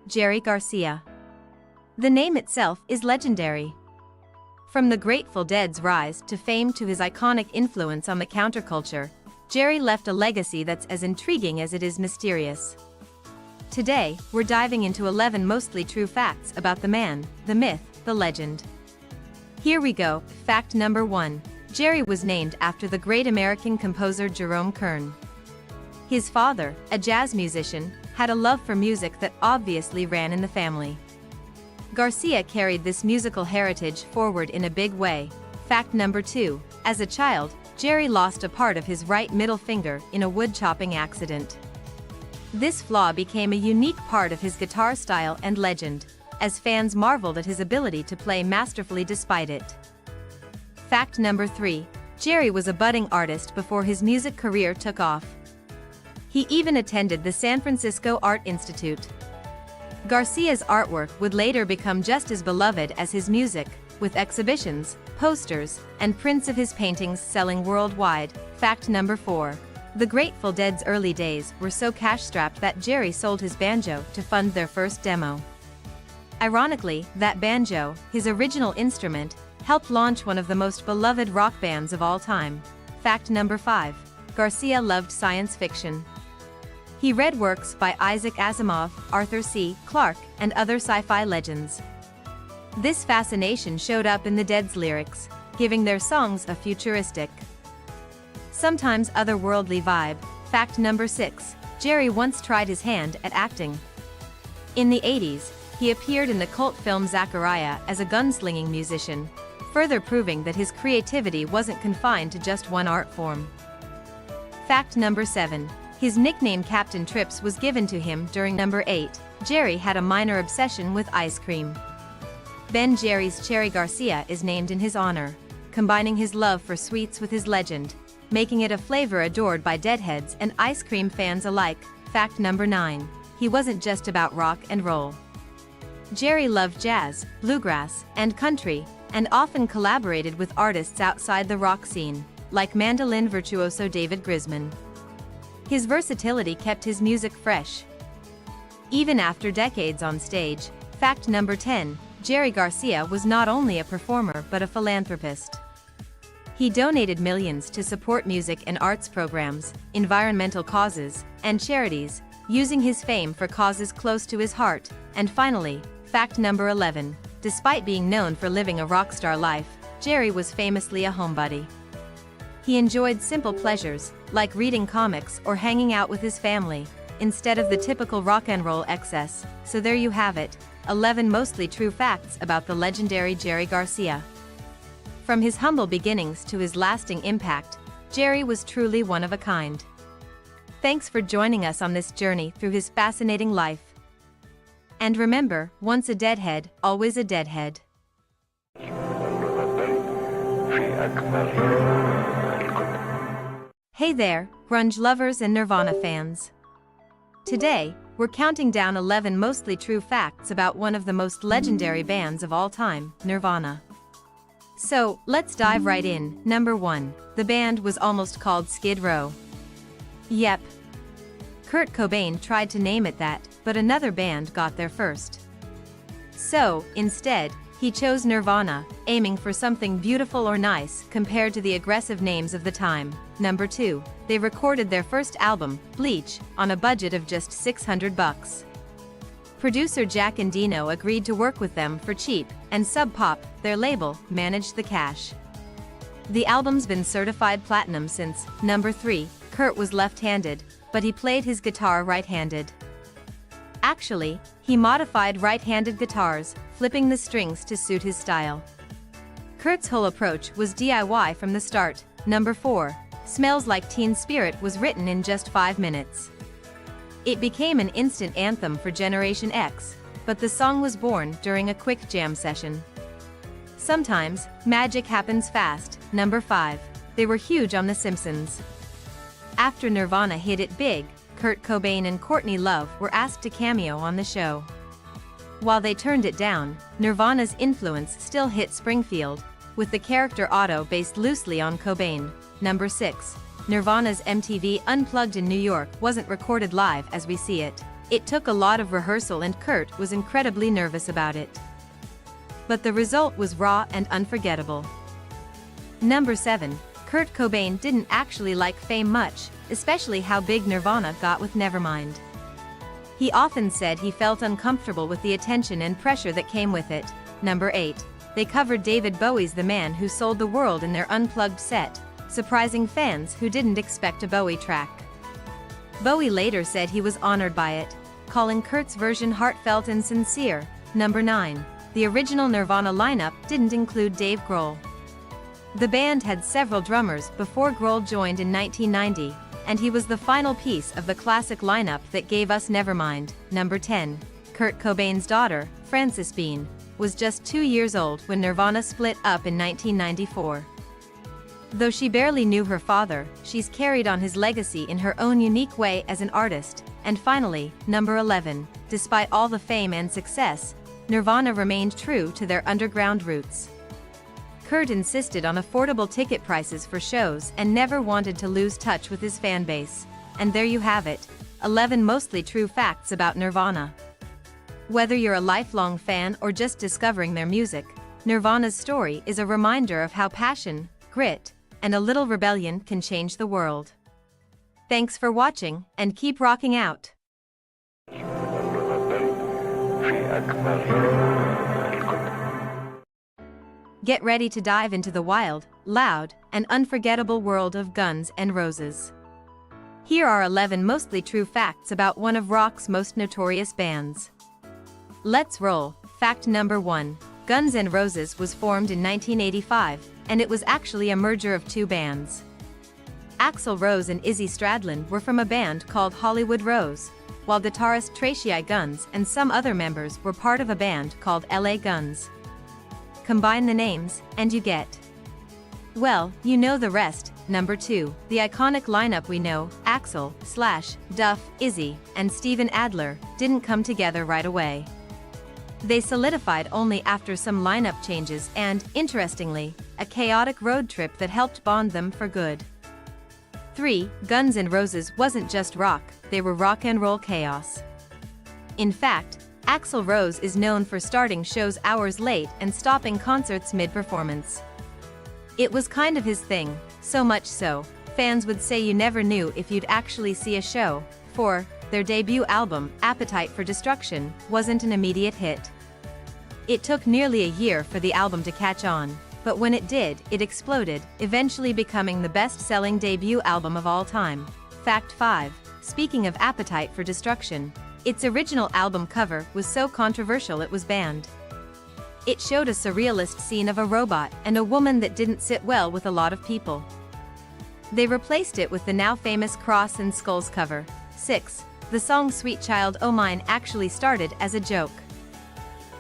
Jerry Garcia. The name itself is legendary. From the Grateful Dead's rise to fame to his iconic influence on the counterculture, Jerry left a legacy that's as intriguing as it is mysterious. Today, we're diving into 11 mostly true facts about the man, the myth, the legend. Here we go. Fact number 1. Jerry was named after the great American composer Jerome Kern. His father, a jazz musician, had a love for music that obviously ran in the family. Garcia carried this musical heritage forward in a big way. Fact number 2. As a child, Jerry lost a part of his right middle finger in a wood-chopping accident. This flaw became a unique part of his guitar style and legend, as fans marveled at his ability to play masterfully despite it. Fact number 3. Jerry was a budding artist before his music career took off. He even attended the San Francisco Art Institute. Garcia's artwork would later become just as beloved as his music, with exhibitions, posters, and prints of his paintings selling worldwide. Fact number 4. The Grateful Dead's early days were so cash-strapped that Jerry sold his banjo to fund their first demo. Ironically, that banjo, his original instrument, helped launch one of the most beloved rock bands of all time. Fact number 5. Garcia loved science fiction. He read works by Isaac Asimov, Arthur C. Clarke, and other sci-fi legends. This fascination showed up in the Dead's lyrics, giving their songs a futuristic, sometimes otherworldly vibe. Fact number 6. Jerry once tried his hand at acting. In the 80s, he appeared in the cult film Zachariah as a gunslinging musician, further proving that his creativity wasn't confined to just one art form. Fact number 7. His nickname Captain Trips was given to him during number 8. Jerry had a minor obsession with ice cream. Ben Jerry's Cherry Garcia is named in his honor, combining his love for sweets with his legend, making it a flavor adored by Deadheads and ice cream fans alike. Fact number 9. He wasn't just about rock and roll. Jerry loved jazz, bluegrass, and country, and often collaborated with artists outside the rock scene, like mandolin virtuoso David Grisman. His versatility kept his music fresh, even after decades on stage. Fact number 10. Jerry Garcia was not only a performer but a philanthropist. He donated millions to support music and arts programs, environmental causes, and charities, using his fame for causes close to his heart. And finally, fact number 11. Despite being known for living a rock star life, Jerry was famously a homebody. He enjoyed simple pleasures, like reading comics or hanging out with his family, instead of the typical rock and roll excess. So there you have it, 11 mostly true facts about the legendary Jerry Garcia. From his humble beginnings to his lasting impact, Jerry was truly one of a kind. Thanks for joining us on this journey through his fascinating life. And remember, once a Deadhead, always a Deadhead. Hey there, grunge lovers and Nirvana fans. Today, we're counting down 11 mostly true facts about one of the most legendary bands of all time, Nirvana. So, let's dive right in. Number 1. The band was almost called Skid Row. Yep. Kurt Cobain tried to name it that, but another band got there first. So, instead, he chose Nirvana, aiming for something beautiful or nice compared to the aggressive names of the time. Number 2. They recorded their first album, Bleach, on a budget of just $600. Producer Jack Endino agreed to work with them for cheap, and Sub Pop, their label, managed the cash. The album's been certified platinum since. Number 3. Kurt was left-handed, but he played his guitar right-handed. Actually, he modified right-handed guitars, flipping the strings to suit his style. Kurt's whole approach was DIY from the start. Number 4. Smells Like Teen Spirit was written in just 5 minutes. It became an instant anthem for Generation X, but the song was born during a quick jam session. Sometimes, magic happens fast. Number 5. They were huge on The Simpsons. After Nirvana hit it big, Kurt Cobain and Courtney Love were asked to cameo on the show. While they turned it down, Nirvana's influence still hit Springfield, with the character Otto based loosely on Cobain. Number 6. Nirvana's MTV Unplugged in New York wasn't recorded live as we see it. It took a lot of rehearsal and Kurt was incredibly nervous about it. But the result was raw and unforgettable. Number 7. Kurt Cobain didn't actually like fame much, especially how big Nirvana got with Nevermind. He often said he felt uncomfortable with the attention and pressure that came with it. Number 8. They covered David Bowie's The Man Who Sold the World in their Unplugged set, surprising fans who didn't expect a Bowie track. Bowie later said he was honored by it, calling Kurt's version heartfelt and sincere. Number 9. The original Nirvana lineup didn't include Dave Grohl. The band had several drummers before Grohl joined in 1990, and he was the final piece of the classic lineup that gave us Nevermind. Number 10. Kurt Cobain's daughter, Frances Bean, was just 2 years old when Nirvana split up in 1994. Though she barely knew her father, she's carried on his legacy in her own unique way as an artist. And finally, number 11. Despite all the fame and success, Nirvana remained true to their underground roots. Kurt insisted on affordable ticket prices for shows and never wanted to lose touch with his fan base. And there you have it, 11 mostly true facts about Nirvana. Whether you're a lifelong fan or just discovering their music, Nirvana's story is a reminder of how passion, grit, and a little rebellion can change the world. Thanks for watching, and keep rocking out. Get ready to dive into the wild, loud, and unforgettable world of Guns N' Roses. Here are 11 mostly true facts about one of rock's most notorious bands. Let's roll. Fact number 1. Guns N' Roses was formed in 1985, and it was actually a merger of two bands. Axl Rose and Izzy Stradlin were from a band called Hollywood Rose, while guitarist Tracy Guns and some other members were part of a band called LA Guns. Combine the names, and you get, well, you know the rest. Number 2. The iconic lineup we know, Axl, Slash, Duff, Izzy, and Steven Adler, didn't come together right away. They solidified only after some lineup changes and, interestingly, a chaotic road trip that helped bond them for good. 3. Guns N' Roses wasn't just rock, they were rock and roll chaos. In fact, Axl Rose is known for starting shows hours late and stopping concerts mid-performance. It was kind of his thing, so much so, fans would say you never knew if you'd actually see a show. 4. Their debut album, Appetite for Destruction, wasn't an immediate hit. It took nearly a year for the album to catch on, but when it did, it exploded, eventually becoming the best-selling debut album of all time. Fact 5. Speaking of Appetite for Destruction, its original album cover was so controversial it was banned. It showed a surrealist scene of a robot and a woman that didn't sit well with a lot of people. They replaced it with the now famous Cross and Skulls cover. 6. The song Sweet Child O' Mine actually started as a joke.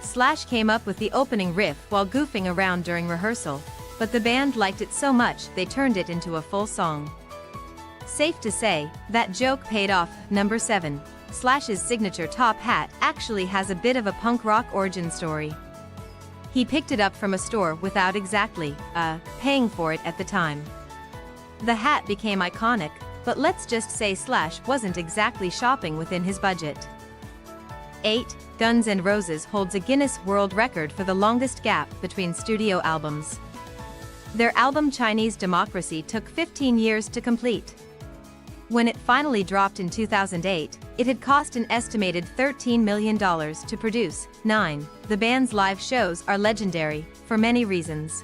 Slash came up with the opening riff while goofing around during rehearsal, but the band liked it so much they turned it into a full song. Safe to say, that joke paid off. Number 7. Slash's signature top hat actually has a bit of a punk rock origin story. He picked it up from a store without exactly, paying for it at the time. The hat became iconic, but let's just say Slash wasn't exactly shopping within his budget. 8. Guns N' Roses holds a Guinness World Record for the longest gap between studio albums. Their album Chinese Democracy took 15 years to complete. When it finally dropped in 2008, it had cost an estimated $13 million to produce. 9. The band's live shows are legendary, for many reasons.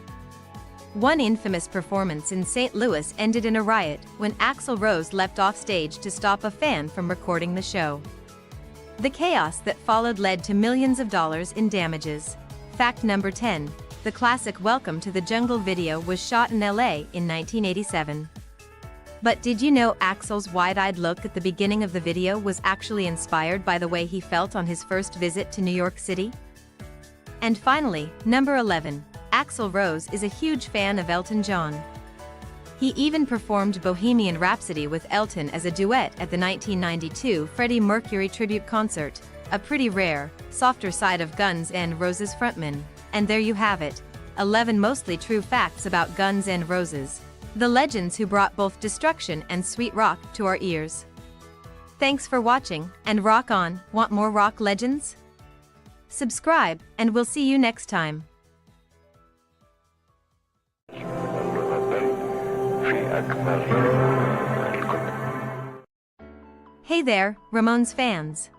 One infamous performance in St. Louis ended in a riot when Axl Rose leapt off stage to stop a fan from recording the show. The chaos that followed led to millions of dollars in damages. Fact number 10. The classic Welcome to the Jungle video was shot in LA in 1987. But did you know Axl's wide-eyed look at the beginning of the video was actually inspired by the way he felt on his first visit to New York City? And finally, number 11. Axl Rose is a huge fan of Elton John. He even performed Bohemian Rhapsody with Elton as a duet at the 1992 Freddie Mercury tribute concert, a pretty rare, softer side of Guns N' Roses frontman. And there you have it, 11 mostly true facts about Guns N' Roses. The legends who brought both destruction and sweet rock to our ears. Thanks for watching, and rock on. Want more rock legends? Subscribe, and we'll see you next time. Hey there, Ramones fans!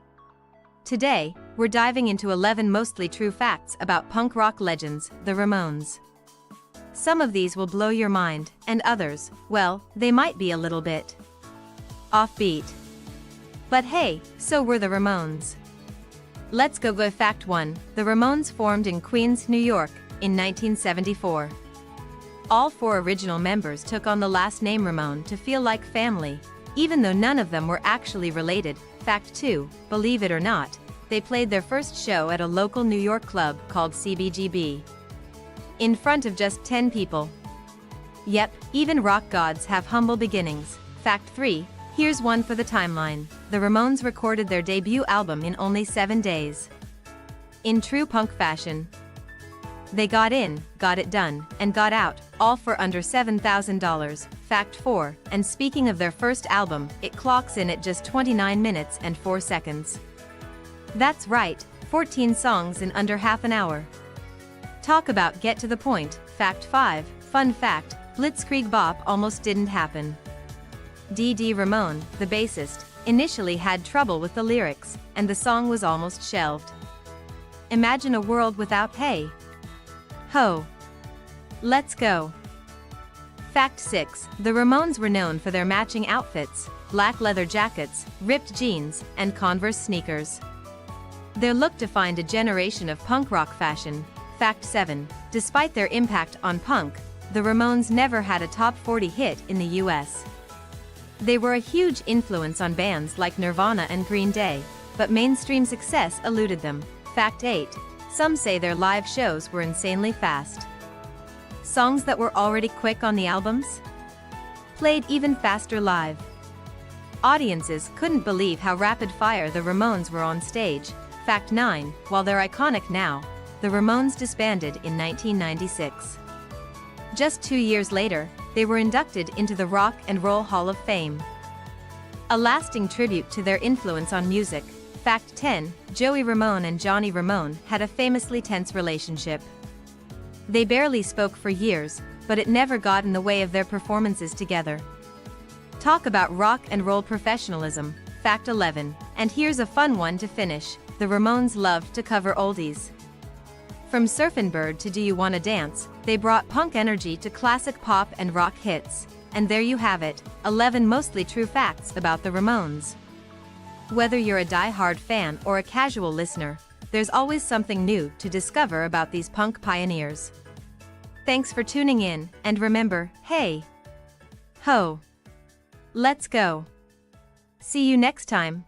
Today, we're diving into 11 mostly true facts about punk rock legends, the Ramones. Some of these will blow your mind, and others, well, they might be a little bit offbeat. But hey, so were the Ramones. Let's go with Fact 1. The Ramones formed in Queens, New York, in 1974. All 4 original members took on the last name Ramone to feel like family, even though none of them were actually related. Fact 2. Believe it or not, they played their first show at a local New York club called CBGB. In front of just 10 people. Yep, even rock gods have humble beginnings. Fact 3. Here's one for the timeline. The Ramones recorded their debut album in only 7 days. In true punk fashion. They got in, got it done, and got out, all for under $7,000. Fact 4. And speaking of their first album, it clocks in at just 29 minutes and 4 seconds. That's right, 14 songs in under half an hour. Talk about get to the point. Fact 5. Fun fact, Blitzkrieg Bop almost didn't happen. Dee Ramone, the bassist, initially had trouble with the lyrics, and the song was almost shelved. Imagine a world without Hey Ho. Let's go. Fact 6. The Ramones were known for their matching outfits, black leather jackets, ripped jeans, and Converse sneakers. Their look defined a generation of punk rock fashion. Fact 7. Despite their impact on punk, the Ramones never had a top 40 hit in the US. They were a huge influence on bands like Nirvana and Green Day, but mainstream success eluded them. Fact 8. Some say their live shows were insanely fast. Songs that were already quick on the albums played even faster live. Audiences couldn't believe how rapid-fire the Ramones were on stage. Fact 9. While they're iconic now, the Ramones disbanded in 1996. Just 2 years later, they were inducted into the Rock and Roll Hall of Fame. A lasting tribute to their influence on music. Fact 10. Joey Ramone and Johnny Ramone had a famously tense relationship. They barely spoke for years, but it never got in the way of their performances together. Talk about rock and roll professionalism. Fact 11. And here's a fun one to finish. The Ramones loved to cover oldies. From Surfin' Bird to Do You Wanna Dance, they brought punk energy to classic pop and rock hits. And there you have it, 11 mostly true facts about the Ramones. Whether you're a die-hard fan or a casual listener, there's always something new to discover about these punk pioneers. Thanks for tuning in, and remember, hey ho, let's go. See you next time.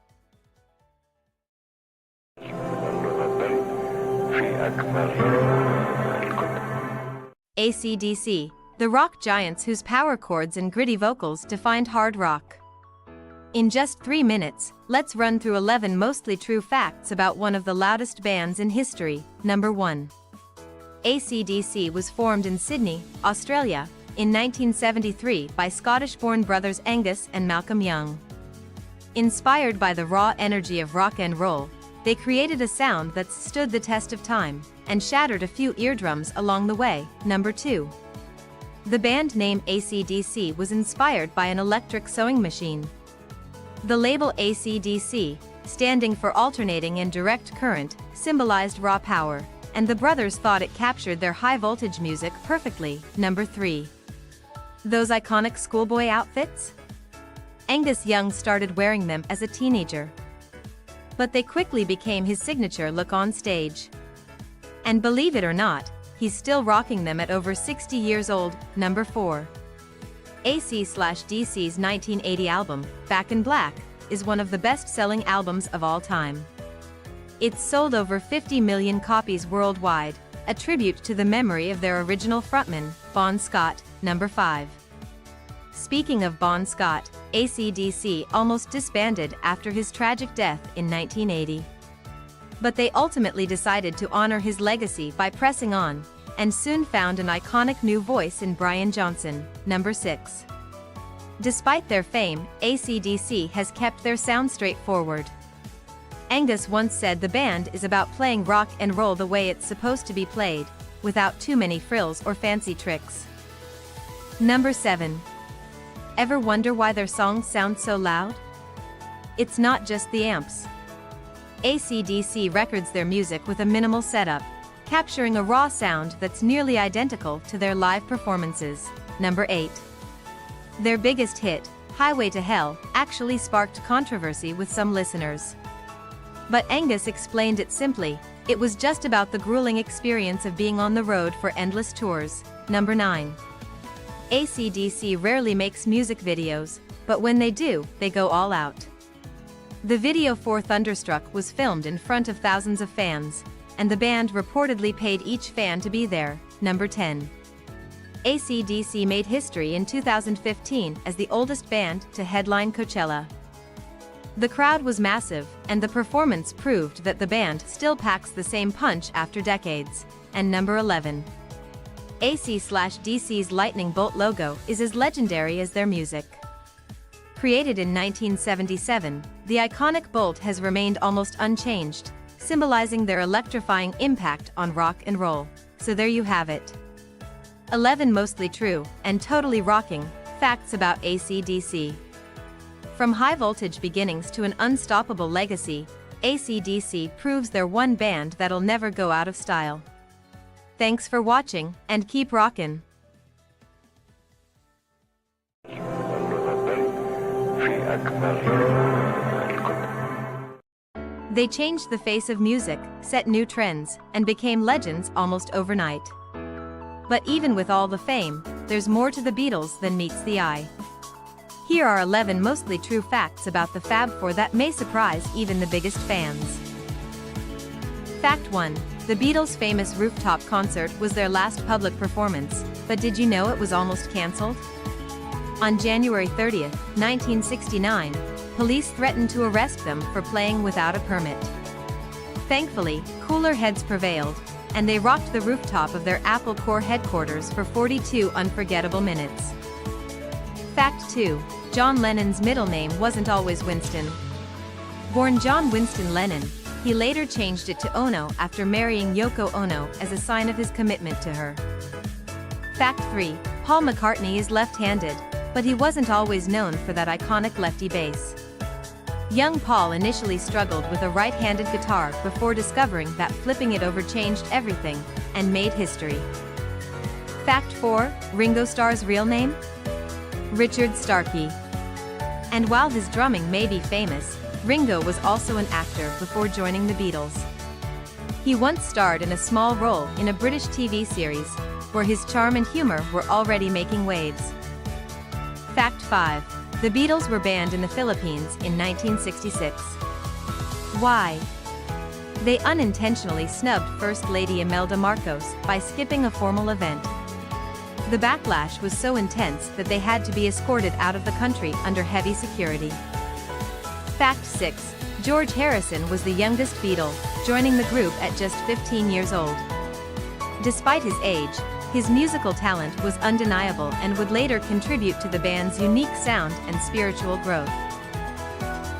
AC/DC, the rock giants whose power chords and gritty vocals defined hard rock. In just 3 minutes, let's run through 11 mostly true facts about one of the loudest bands in history. Number 1. AC/DC was formed in Sydney, Australia, in 1973 by Scottish-born brothers Angus and Malcolm Young. Inspired by the raw energy of rock and roll, they created a sound that stood the test of time, and shattered a few eardrums along the way. Number 2. The band name AC/DC was inspired by an electric sewing machine. The label AC/DC, standing for alternating and direct current, symbolized raw power, and the brothers thought it captured their high-voltage music perfectly. Number 3. Those iconic schoolboy outfits? Angus Young started wearing them as a teenager, but they quickly became his signature look on stage. And believe it or not, he's still rocking them at over 60 years old. Number 4. AC/DC's 1980 album, Back in Black, is one of the best-selling albums of all time. It's sold over 50 million copies worldwide, a tribute to the memory of their original frontman, Bon Scott. Number 5. Speaking of Bon Scott, AC/DC almost disbanded after his tragic death in 1980. But they ultimately decided to honor his legacy by pressing on, and soon found an iconic new voice in Brian Johnson. Number 6. Despite their fame, AC/DC has kept their sound straightforward. Angus once said the band is about playing rock and roll the way it's supposed to be played, without too many frills or fancy tricks. Number 7. Ever wonder why their songs sound so loud? It's not just the amps. AC/DC records their music with a minimal setup, capturing a raw sound that's nearly identical to their live performances. Number 8. Their biggest hit, Highway to Hell, actually sparked controversy with some listeners. But Angus explained it simply: it was just about the grueling experience of being on the road for endless tours. Number 9. AC/DC rarely makes music videos, but when they do, they go all out. The video for Thunderstruck was filmed in front of thousands of fans, and the band reportedly paid each fan to be there. Number 10. AC/DC made history in 2015 as the oldest band to headline Coachella. The crowd was massive, and the performance proved that the band still packs the same punch after decades. And number 11. AC/DC's lightning bolt logo is as legendary as their music. Created in 1977, the iconic bolt has remained almost unchanged, symbolizing their electrifying impact on rock and roll. So there you have it. 11 mostly true, and totally rocking, facts about AC/DC. From high-voltage beginnings to an unstoppable legacy, AC/DC proves they're one band that'll never go out of style. Thanks for watching, and keep rockin'. They changed the face of music, set new trends, and became legends almost overnight. But even with all the fame, there's more to the Beatles than meets the eye. Here are 11 mostly true facts about the Fab Four that may surprise even the biggest fans. Fact 1. The Beatles' famous rooftop concert was their last public performance, but did you know it was almost cancelled? On January 30, 1969, police threatened to arrest them for playing without a permit. Thankfully, cooler heads prevailed, and they rocked the rooftop of their Apple Corps headquarters for 42 unforgettable minutes. Fact 2. John Lennon's middle name wasn't always Winston. Born John Winston Lennon, he later changed it to Ono after marrying Yoko Ono as a sign of his commitment to her. Fact 3. Paul McCartney is left-handed, but he wasn't always known for that iconic lefty bass. Young Paul initially struggled with a right-handed guitar before discovering that flipping it over changed everything, and made history. Fact 4. Ringo Starr's real name? Richard Starkey. And while his drumming may be famous, Ringo was also an actor before joining the Beatles. He once starred in a small role in a British TV series, where his charm and humor were already making waves. Fact 5. The Beatles were banned in the Philippines in 1966. Why? They unintentionally snubbed First Lady Imelda Marcos by skipping a formal event. The backlash was so intense that they had to be escorted out of the country under heavy security. Fact 6. George Harrison was the youngest Beatle, joining the group at just 15 years old. Despite his age, his musical talent was undeniable and would later contribute to the band's unique sound and spiritual growth.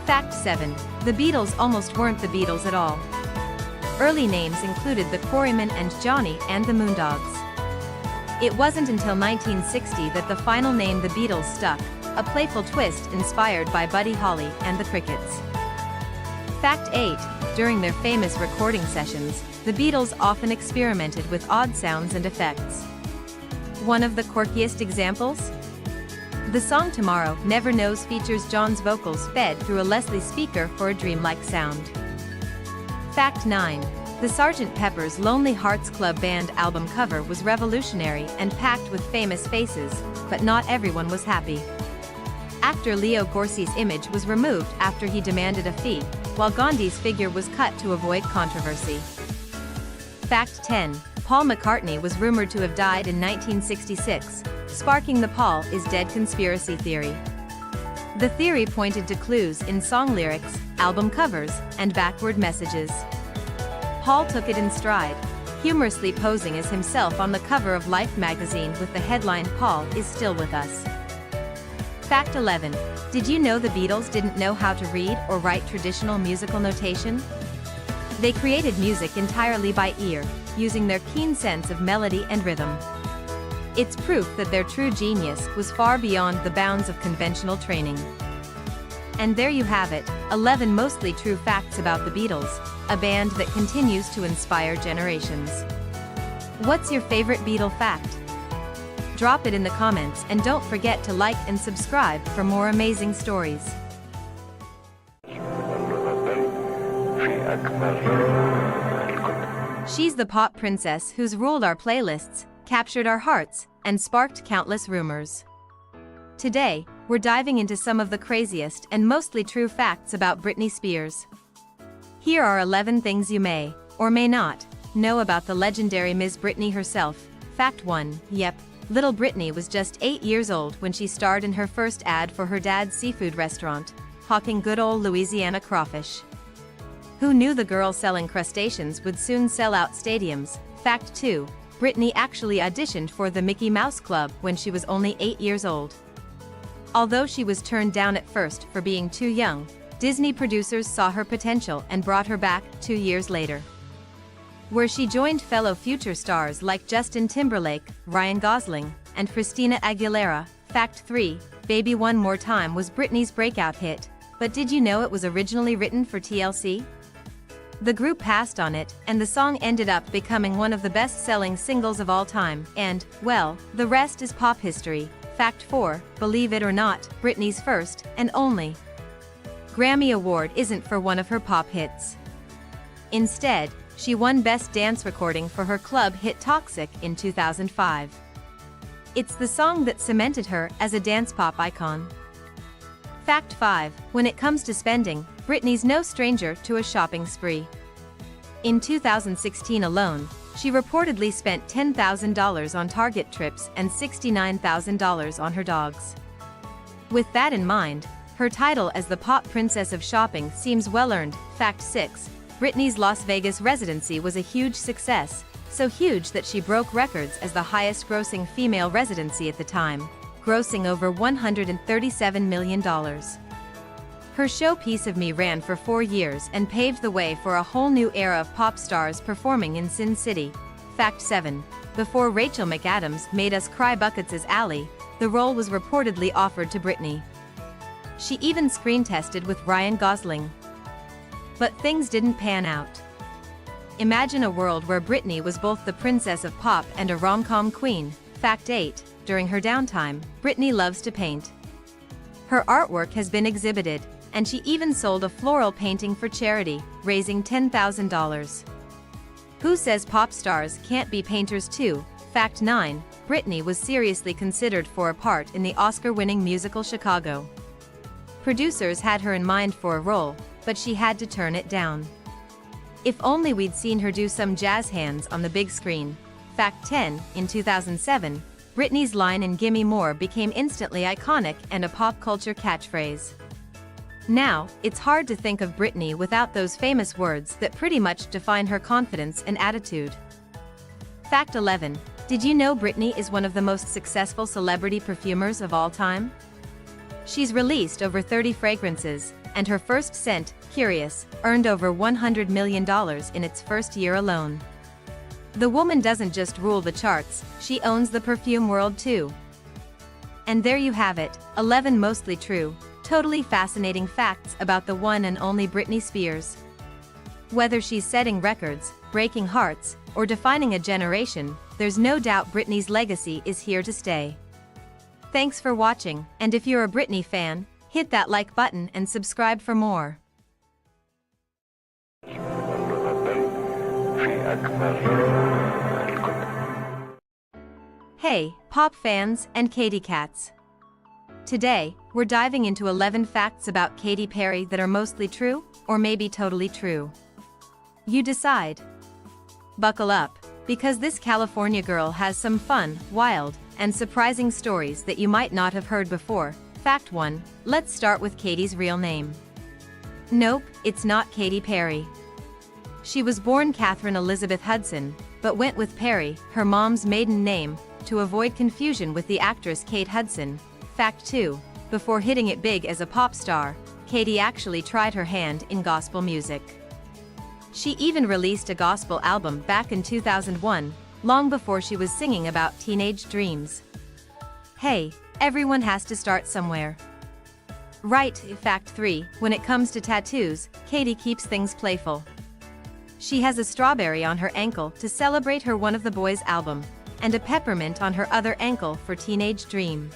Fact 7. The Beatles almost weren't the Beatles at all. Early names included the Quarrymen and Johnny and the Moondogs. It wasn't until 1960 that the final name the Beatles stuck, a playful twist inspired by Buddy Holly and the Crickets. Fact 8. During their famous recording sessions, the Beatles often experimented with odd sounds and effects. One of the quirkiest examples? The song Tomorrow Never Knows features John's vocals fed through a Leslie speaker for a dreamlike sound. Fact 9. The Sgt. Pepper's Lonely Hearts Club Band album cover was revolutionary and packed with famous faces, but not everyone was happy. Actor Leo Gorcey's image was removed after he demanded a fee, while Gandhi's figure was cut to avoid controversy. Fact 10. Paul McCartney was rumored to have died in 1966, sparking the Paul is dead conspiracy theory. The theory pointed to clues in song lyrics, album covers, and backward messages. Paul took it in stride. humorously posing as himself on the cover of Life magazine with the headline "Paul is still with us." Fact 11. Did you know the Beatles didn't know how to read or write traditional musical notation? They created music entirely by ear, using their keen sense of melody and rhythm. It's proof that their true genius was far beyond the bounds of conventional training. And there you have it, 11 mostly true facts about the Beatles, a band that continues to inspire generations. What's your favorite Beatle fact? Drop it in the comments and don't forget to like and subscribe for more amazing stories. She's the pop princess who's ruled our playlists, captured our hearts, and sparked countless rumors. Today, we're diving into some of the craziest and mostly true facts about Britney Spears. Here are 11 things you may, or may not, know about the legendary Ms. Britney herself. Fact 1. Yep, little Britney was just 8 years old when she starred in her first ad for her dad's seafood restaurant, hawking good old Louisiana crawfish. Who knew the girl selling crustaceans would soon sell out stadiums? Fact 2. Britney actually auditioned for the Mickey Mouse Club when she was only 8 years old. Although she was turned down at first for being too young, Disney producers saw her potential and brought her back 2 years later, where she joined fellow future stars like Justin Timberlake, Ryan Gosling, and Christina Aguilera. Fact 3. Baby One More Time was Britney's breakout hit, but did you know it was originally written for TLC? The group passed on it, and the song ended up becoming one of the best-selling singles of all time, and, well, the rest is pop history. Fact 4. Believe it or not, Britney's first, and only, Grammy Award isn't for one of her pop hits. Instead, she won Best Dance Recording for her club hit Toxic in 2005. It's the song that cemented her as a dance pop icon. Fact 5. When it comes to spending, Britney's no stranger to a shopping spree. In 2016 alone, she reportedly spent $10,000 on Target trips and $69,000 on her dogs. With that in mind, her title as the pop princess of shopping seems well-earned. Fact 6. Britney's Las Vegas residency was a huge success, so huge that she broke records as the highest-grossing female residency at the time, grossing over $137 million. Her show Piece of Me ran for 4 years and paved the way for a whole new era of pop stars performing in Sin City. Fact 7. Before Rachel McAdams made us cry buckets as Ally, the role was reportedly offered to Britney. She even screen-tested with Ryan Gosling. But things didn't pan out. Imagine a world where Britney was both the princess of pop and a rom-com queen. Fact 8. During her downtime, Britney loves to paint. Her artwork has been exhibited, and she even sold a floral painting for charity, raising $10,000. Who says pop stars can't be painters too? Fact 9. Britney was seriously considered for a part in the Oscar-winning musical Chicago. Producers had her in mind for a role, but she had to turn it down. If only we'd seen her do some jazz hands on the big screen. Fact 10. In 2007, Britney's line in Gimme More became instantly iconic and a pop culture catchphrase. Now, it's hard to think of Britney without those famous words that pretty much define her confidence and attitude. Fact 11. Did you know Britney is one of the most successful celebrity perfumers of all time? She's released over 30 fragrances, and her first scent, Curious, earned over $100 million in its first year alone. The woman doesn't just rule the charts, she owns the perfume world too. And there you have it, 11 mostly true, totally fascinating facts about the one and only Britney Spears. Whether she's setting records, breaking hearts, or defining a generation, there's no doubt Britney's legacy is here to stay. Thanks for watching, and if you're a Britney fan, hit that like button and subscribe for more. Hey, pop fans and Katy cats. Today, we're diving into 11 facts about Katy Perry that are mostly true, or maybe totally true. You decide. Buckle up, because this California girl has some fun, wild, and surprising stories that you might not have heard before. Fact 1. Let's start with Katy's real name. Nope, it's not Katy Perry. She was born Catherine Elizabeth Hudson, but went with Perry, her mom's maiden name, to avoid confusion with the actress Kate Hudson. Fact 2. Before hitting it big as a pop star, Katie actually tried her hand in gospel music. She even released a gospel album back in 2001, long before she was singing about teenage dreams. Hey, everyone has to start somewhere. Right. Fact 3. When it comes to tattoos, Katie keeps things playful. She has a strawberry on her ankle to celebrate her One of the Boys album, and a peppermint on her other ankle for Teenage Dream.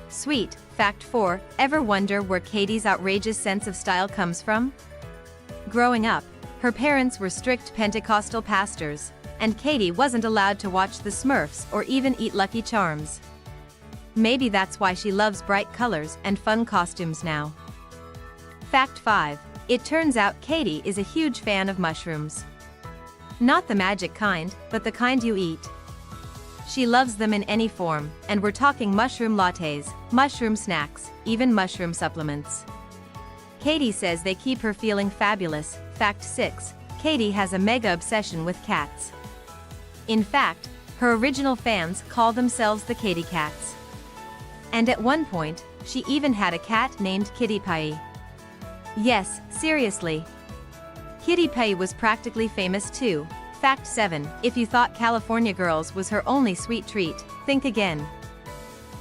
Sweet. Fact 4. Ever wonder where Katie's outrageous sense of style comes from? Growing up, her parents were strict Pentecostal pastors, and Katie wasn't allowed to watch the Smurfs or even eat Lucky Charms. Maybe that's why she loves bright colors and fun costumes now. Fact 5. It turns out Katie is a huge fan of mushrooms. Not the magic kind, but the kind you eat. She loves them in any form, and we're talking mushroom lattes, mushroom snacks, even mushroom supplements. Katie says they keep her feeling fabulous. Fact 6. Katie has a mega obsession with cats. In fact, her original fans call themselves the Katie Cats. And at one point, she even had a cat named Kitty Pie. Yes, seriously. Kitty Pie was practically famous too. Fact 7. If you thought California Girls was her only sweet treat, think again.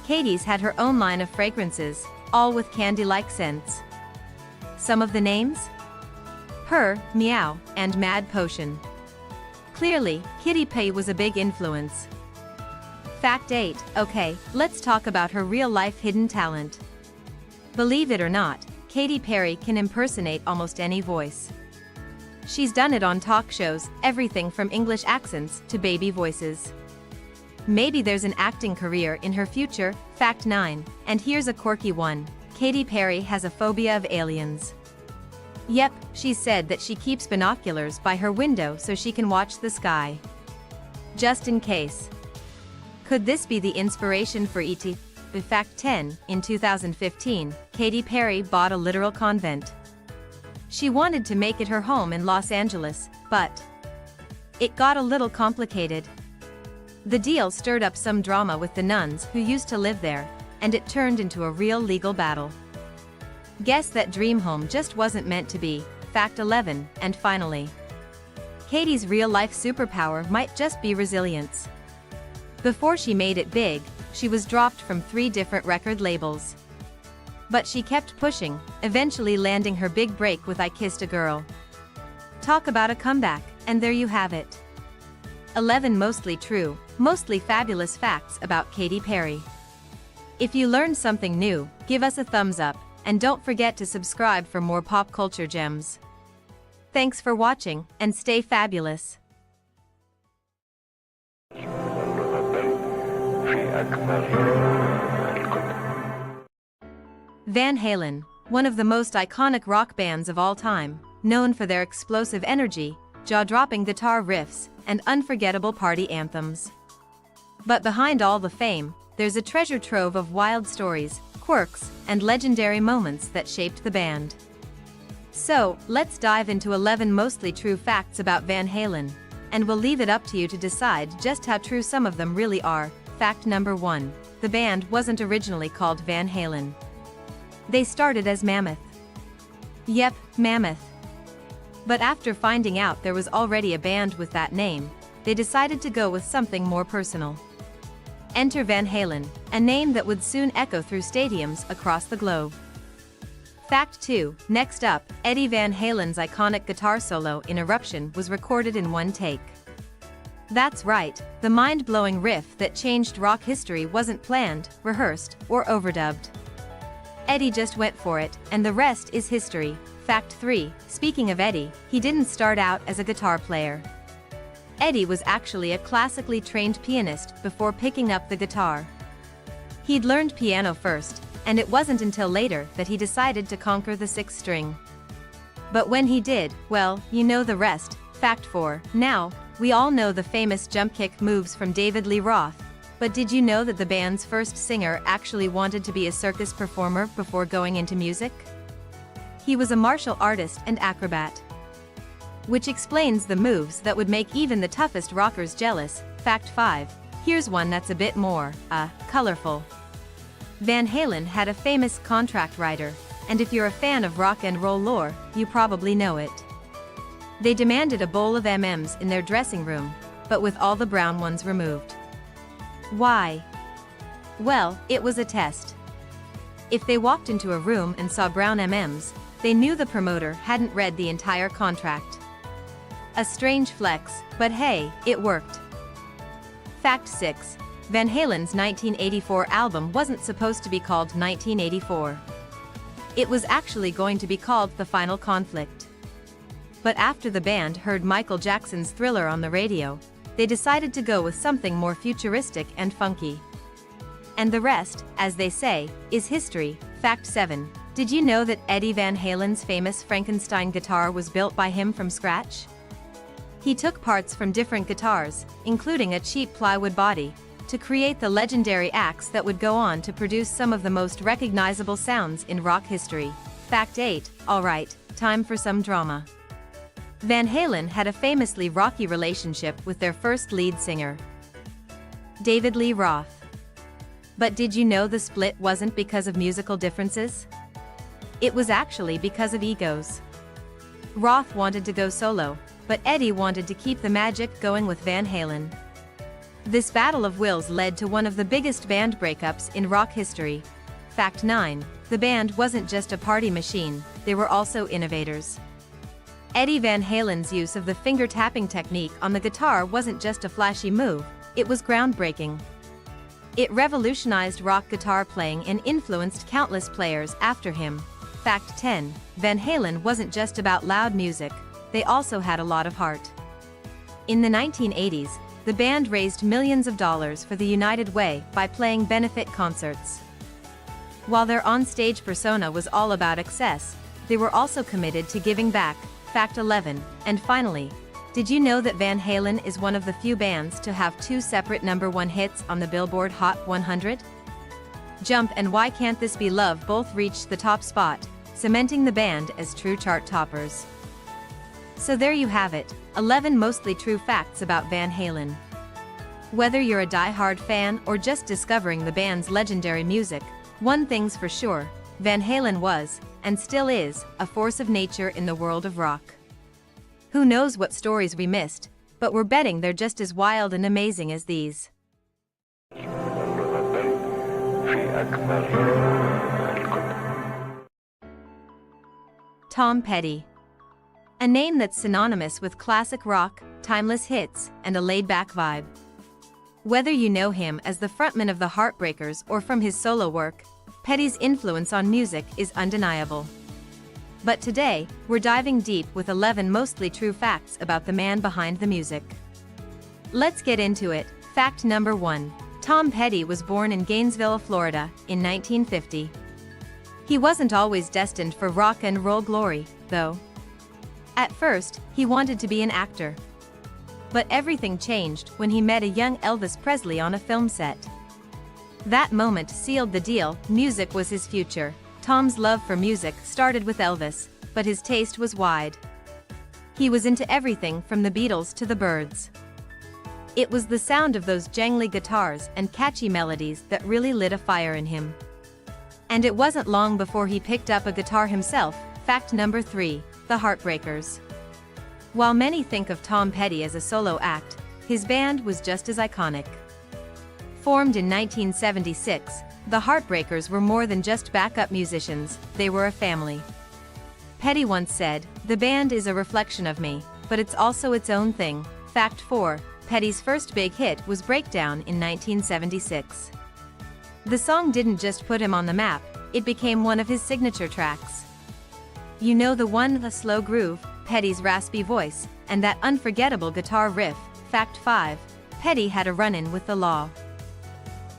Katie's had her own line of fragrances, all with candy-like scents. Some of the names? Her, Meow, and Mad Potion. Clearly, Kitty Pie was a big influence. Fact 8. Okay, let's talk about her real-life hidden talent. Believe it or not, Katy Perry can impersonate almost any voice. She's done it on talk shows, everything from English accents to baby voices. Maybe there's an acting career in her future. Fact 9. And here's a quirky one. Katy Perry has a phobia of aliens. Yep, she said that she keeps binoculars by her window so she can watch the sky. Just in case. Could this be the inspiration for E.T.? Fact 10. In 2015, Katy Perry bought a literal convent. She wanted to make it her home in Los Angeles, but it got a little complicated. The deal stirred up some drama with the nuns who used to live there, and it turned into a real legal battle. Guess that dream home just wasn't meant to be. Fact 11. And finally, Katie's real-life superpower might just be resilience. Before she made it big, she was dropped from 3 different record labels. But she kept pushing, eventually landing her big break with I Kissed a Girl. Talk about a comeback, and there you have it. 11 mostly true, mostly fabulous facts about Katy Perry. If you learned something new, give us a thumbs up, and don't forget to subscribe for more pop culture gems. Thanks for watching, and stay fabulous. Van Halen, one of the most iconic rock bands of all time, known for their explosive energy, jaw-dropping guitar riffs, and unforgettable party anthems. But behind all the fame, there's a treasure trove of wild stories, quirks, and legendary moments that shaped the band. So, let's dive into 11 mostly true facts about Van Halen, and we'll leave it up to you to decide just how true some of them really are. Fact number 1. The band wasn't originally called Van Halen. They started as Mammoth. Yep, Mammoth. But after finding out there was already a band with that name, they decided to go with something more personal. Enter Van Halen, a name that would soon echo through stadiums across the globe. Fact 2. Next up, Eddie Van Halen's iconic guitar solo in Eruption was recorded in one take. That's right, the mind-blowing riff that changed rock history wasn't planned, rehearsed, or overdubbed. Eddie just went for it, and the rest is history. Fact 3. Speaking of Eddie, he didn't start out as a guitar player. Eddie was actually a classically trained pianist before picking up the guitar. He'd learned piano first, and it wasn't until later that he decided to conquer the 6th string. But when he did, well, you know the rest. Fact 4. Now, we all know the famous jump kick moves from David Lee Roth, but did you know that the band's first singer actually wanted to be a circus performer before going into music? He was a martial artist and acrobat. which explains the moves that would make even the toughest rockers jealous. Fact 5. Here's one that's a bit more, colorful. Van Halen had a famous contract writer, and if you're a fan of rock and roll lore, you probably know it. They demanded a bowl of M&Ms in their dressing room, but with all the brown ones removed. Why? Well, it was a test. If they walked into a room and saw brown M&Ms, they knew the promoter hadn't read the entire contract. A strange flex, but hey, it worked. Fact 6. Van Halen's 1984 album wasn't supposed to be called 1984. It was actually going to be called The Final Conflict. But after the band heard Michael Jackson's Thriller on the radio, they decided to go with something more futuristic and funky. And the rest, as they say, is history. Fact 7. Did you know that Eddie Van Halen's famous Frankenstein guitar was built by him from scratch? He took parts from different guitars, including a cheap plywood body, to create the legendary axe that would go on to produce some of the most recognizable sounds in rock history. Fact 8. Alright, time for some drama. Van Halen had a famously rocky relationship with their first lead singer, David Lee Roth. But did you know the split wasn't because of musical differences? It was actually because of egos. Roth wanted to go solo, but Eddie wanted to keep the magic going with Van Halen. This battle of wills led to one of the biggest band breakups in rock history. Fact 9. The band wasn't just a party machine, they were also innovators. Eddie Van Halen's use of the finger-tapping technique on the guitar wasn't just a flashy move, it was groundbreaking. It revolutionized rock guitar playing and influenced countless players after him. Fact 10. Van Halen wasn't just about loud music, they also had a lot of heart. In the 1980s, the band raised millions of dollars for the United Way by playing benefit concerts. While their on-stage persona was all about excess, they were also committed to giving back. Fact 11. And finally, did you know that Van Halen is one of the few bands to have 2 separate #1 hits on the Billboard Hot 100? Jump and Why Can't This Be Love both reached the top spot, cementing the band as true chart toppers. So there you have it, 11 mostly true facts about Van Halen. Whether you're a die-hard fan or just discovering the band's legendary music, one thing's for sure, Van Halen was, and still is, a force of nature in the world of rock. Who knows what stories we missed, but we're betting they're just as wild and amazing as these. Tom Petty. A name that's synonymous with classic rock, timeless hits, and a laid-back vibe. Whether you know him as the frontman of the Heartbreakers or from his solo work, Petty's influence on music is undeniable. But today, we're diving deep with 11 mostly true facts about the man behind the music. Let's get into it. Fact number 1. Tom Petty was born in Gainesville, Florida, in 1950. He wasn't always destined for rock and roll glory, though. At first, he wanted to be an actor. But everything changed when he met a young Elvis Presley on a film set. That moment sealed the deal. Music was his future. Tom's love for music started with Elvis, but his taste was wide. He was into everything from the Beatles to the Byrds. It was the sound of those jangly guitars and catchy melodies that really lit a fire in him. And it wasn't long before he picked up a guitar himself. Fact number 3. The Heartbreakers. While many think of Tom Petty as a solo act, his band was just as iconic. Formed in 1976, the Heartbreakers were more than just backup musicians, they were a family. Petty once said, "The band is a reflection of me, but it's also its own thing." Fact 4. Petty's first big hit was Breakdown in 1976. The song didn't just put him on the map, it became one of his signature tracks. You know the one, the slow groove, Petty's raspy voice, and that unforgettable guitar riff. Fact 5. Petty had a run-in with the law.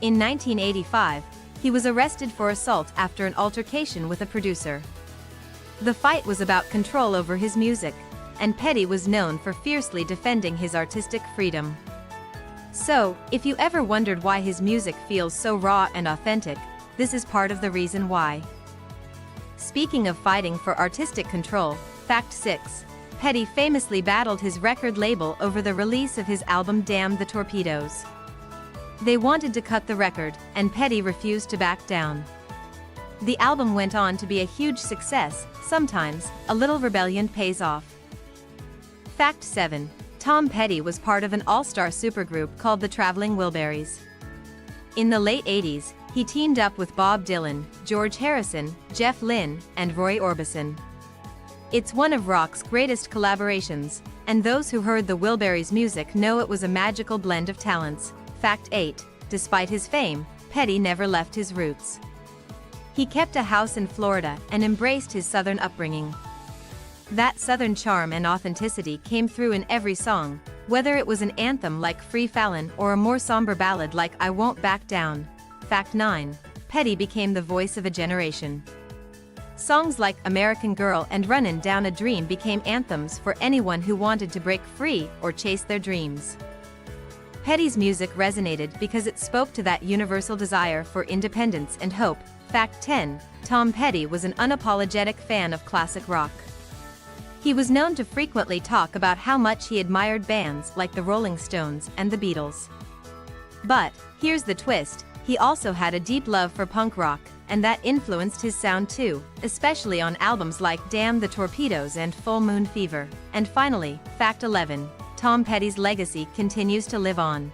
In 1985, he was arrested for assault after an altercation with a producer. The fight was about control over his music, and Petty was known for fiercely defending his artistic freedom. So, if you ever wondered why his music feels so raw and authentic, this is part of the reason why. Speaking of fighting for artistic control, Fact 6. Petty famously battled his record label over the release of his album Damn the Torpedoes. They wanted to cut the record, and Petty refused to back down. The album went on to be a huge success. Sometimes, a little rebellion pays off. Fact 7. Tom Petty was part of an all-star supergroup called the Traveling Wilburys. In the late 80s, he teamed up with Bob Dylan, George Harrison, Jeff Lynne, and Roy Orbison. It's one of rock's greatest collaborations, and those who heard the Wilburys' music know it was a magical blend of talents. Fact 8. Despite his fame, Petty never left his roots. He kept a house in Florida and embraced his Southern upbringing. That Southern charm and authenticity came through in every song, whether it was an anthem like Free Fallin' or a more somber ballad like I Won't Back Down. Fact 9. Petty became the voice of a generation. Songs like American Girl and Runnin' Down a Dream became anthems for anyone who wanted to break free or chase their dreams. Petty's music resonated because it spoke to that universal desire for independence and hope. Fact 10. Tom Petty was an unapologetic fan of classic rock. He was known to frequently talk about how much he admired bands like the Rolling Stones and the Beatles. But, here's the twist, he also had a deep love for punk rock, and that influenced his sound too, especially on albums like Damn the Torpedoes and Full Moon Fever. And finally, Fact 11. Tom Petty's legacy continues to live on.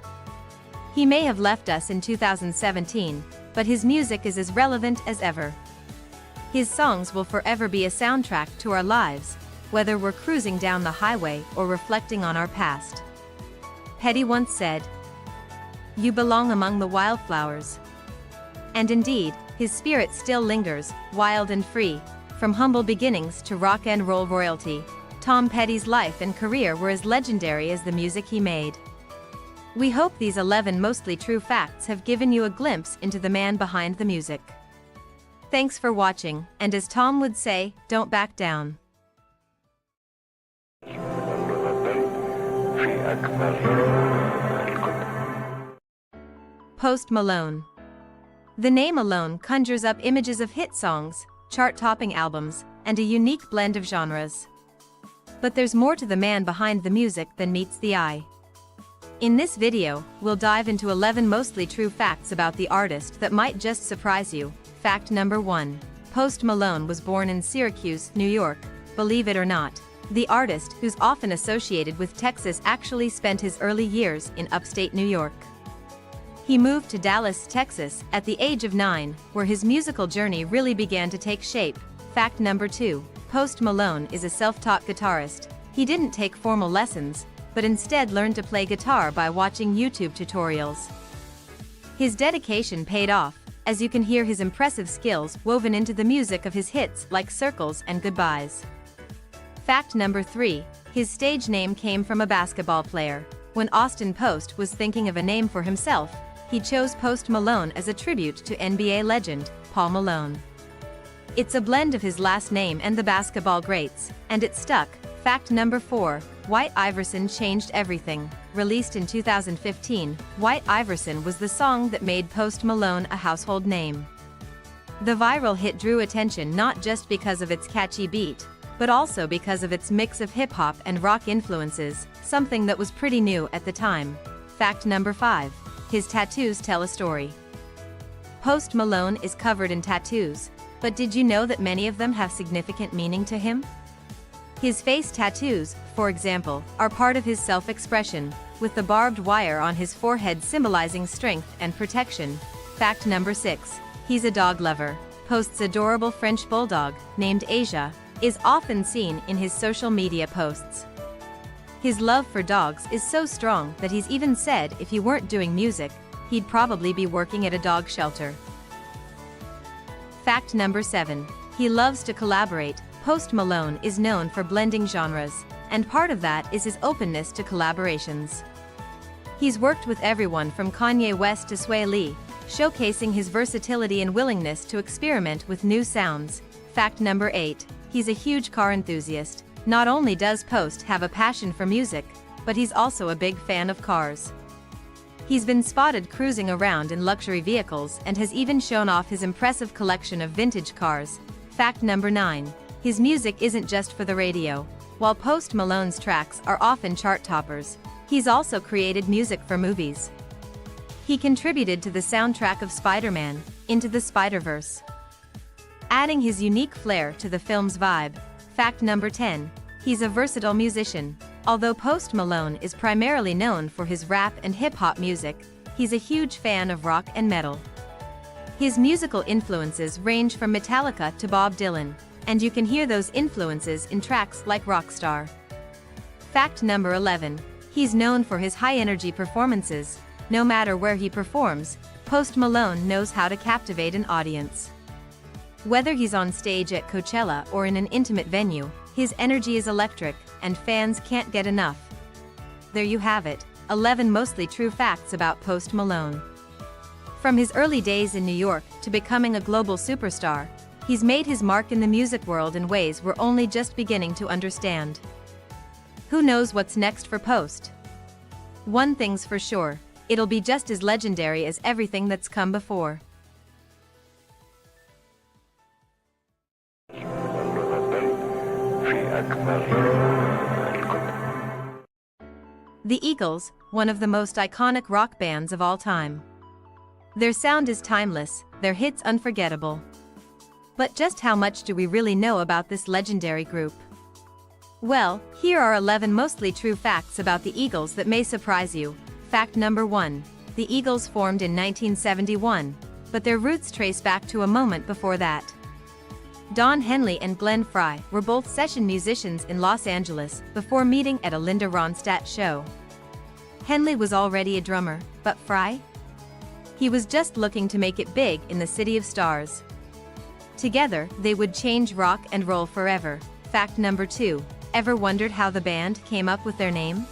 He may have left us in 2017, but his music is as relevant as ever. His songs will forever be a soundtrack to our lives, whether we're cruising down the highway or reflecting on our past. Petty once said, "You belong among the wildflowers." And indeed, his spirit still lingers, wild and free. From humble beginnings to rock and roll royalty, Tom Petty's life and career were as legendary as the music he made. We hope these 11 mostly true facts have given you a glimpse into the man behind the music. Thanks for watching, and as Tom would say, don't back down. Post Malone. The name alone conjures up images of hit songs, chart-topping albums, and a unique blend of genres. But there's more to the man behind the music than meets the eye. In this video, we'll dive into 11 mostly true facts about the artist that might just surprise you. Fact number 1. Post Malone was born in Syracuse, New York. Believe it or not, the artist, who's often associated with Texas, actually spent his early years in upstate New York. He moved to Dallas, Texas, at the age of 9, where his musical journey really began to take shape. Fact number 2. Post Malone is a self-taught guitarist. He didn't take formal lessons, but instead learned to play guitar by watching YouTube tutorials. His dedication paid off, as you can hear his impressive skills woven into the music of his hits like Circles and Goodbyes. Fact number 3. His stage name came from a basketball player. When Austin Post was thinking of a name for himself, he chose Post Malone as a tribute to NBA legend, Paul Malone. It's a blend of his last name and the basketball greats, and it stuck. Fact number 4. White Iverson Changed Everything. Released in 2015, White Iverson was the song that made Post Malone a household name. The viral hit drew attention not just because of its catchy beat, but also because of its mix of hip-hop and rock influences, something that was pretty new at the time. Fact number 5. His tattoos tell a story. Post Malone is covered in tattoos, but did you know that many of them have significant meaning to him? His face tattoos, for example, are part of his self-expression, with the barbed wire on his forehead symbolizing strength and protection. Fact number 6. He's a dog lover. Post's adorable French bulldog, named Asia, is often seen in his social media posts. His love for dogs is so strong that he's even said if he weren't doing music, he'd probably be working at a dog shelter. Fact number 7. He loves to collaborate. Post Malone is known for blending genres, and part of that is his openness to collaborations. He's worked with everyone from Kanye West to Sway Lee, showcasing his versatility and willingness to experiment with new sounds. Fact number 8. He's a huge car enthusiast. Not only does Post have a passion for music, but he's also a big fan of cars. He's been spotted cruising around in luxury vehicles and has even shown off his impressive collection of vintage cars. Fact number 9. His music isn't just for the radio. While Post Malone's tracks are often chart toppers, he's also created music for movies. He contributed to the soundtrack of Spider-Man: Into the Spider-Verse, adding his unique flair to the film's vibe. Fact number 10. He's a versatile musician. Although Post Malone is primarily known for his rap and hip-hop music, he's a huge fan of rock and metal. His musical influences range from Metallica to Bob Dylan, and you can hear those influences in tracks like Rockstar. Fact number 11. He's known for his high-energy performances. No matter where he performs, Post Malone knows how to captivate an audience. Whether he's on stage at Coachella or in an intimate venue, his energy is electric, and fans can't get enough. There you have it, 11 mostly true facts about Post Malone. From his early days in New York to becoming a global superstar, he's made his mark in the music world in ways we're only just beginning to understand. Who knows what's next for Post? One thing's for sure, it'll be just as legendary as everything that's come before. The Eagles, one of the most iconic rock bands of all time. Their sound is timeless, their hits unforgettable. But just how much do we really know about this legendary group? Well, here are 11 mostly true facts about the Eagles that may surprise you. Fact number 1. The Eagles formed in 1971, but their roots trace back to a moment before that. Don Henley and Glenn Frey were both session musicians in Los Angeles before meeting at a Linda Ronstadt show. Henley was already a drummer, but Frey? He was just looking to make it big in the city of stars. Together, they would change rock and roll forever. Fact number 2. Ever wondered how the band came up with their name?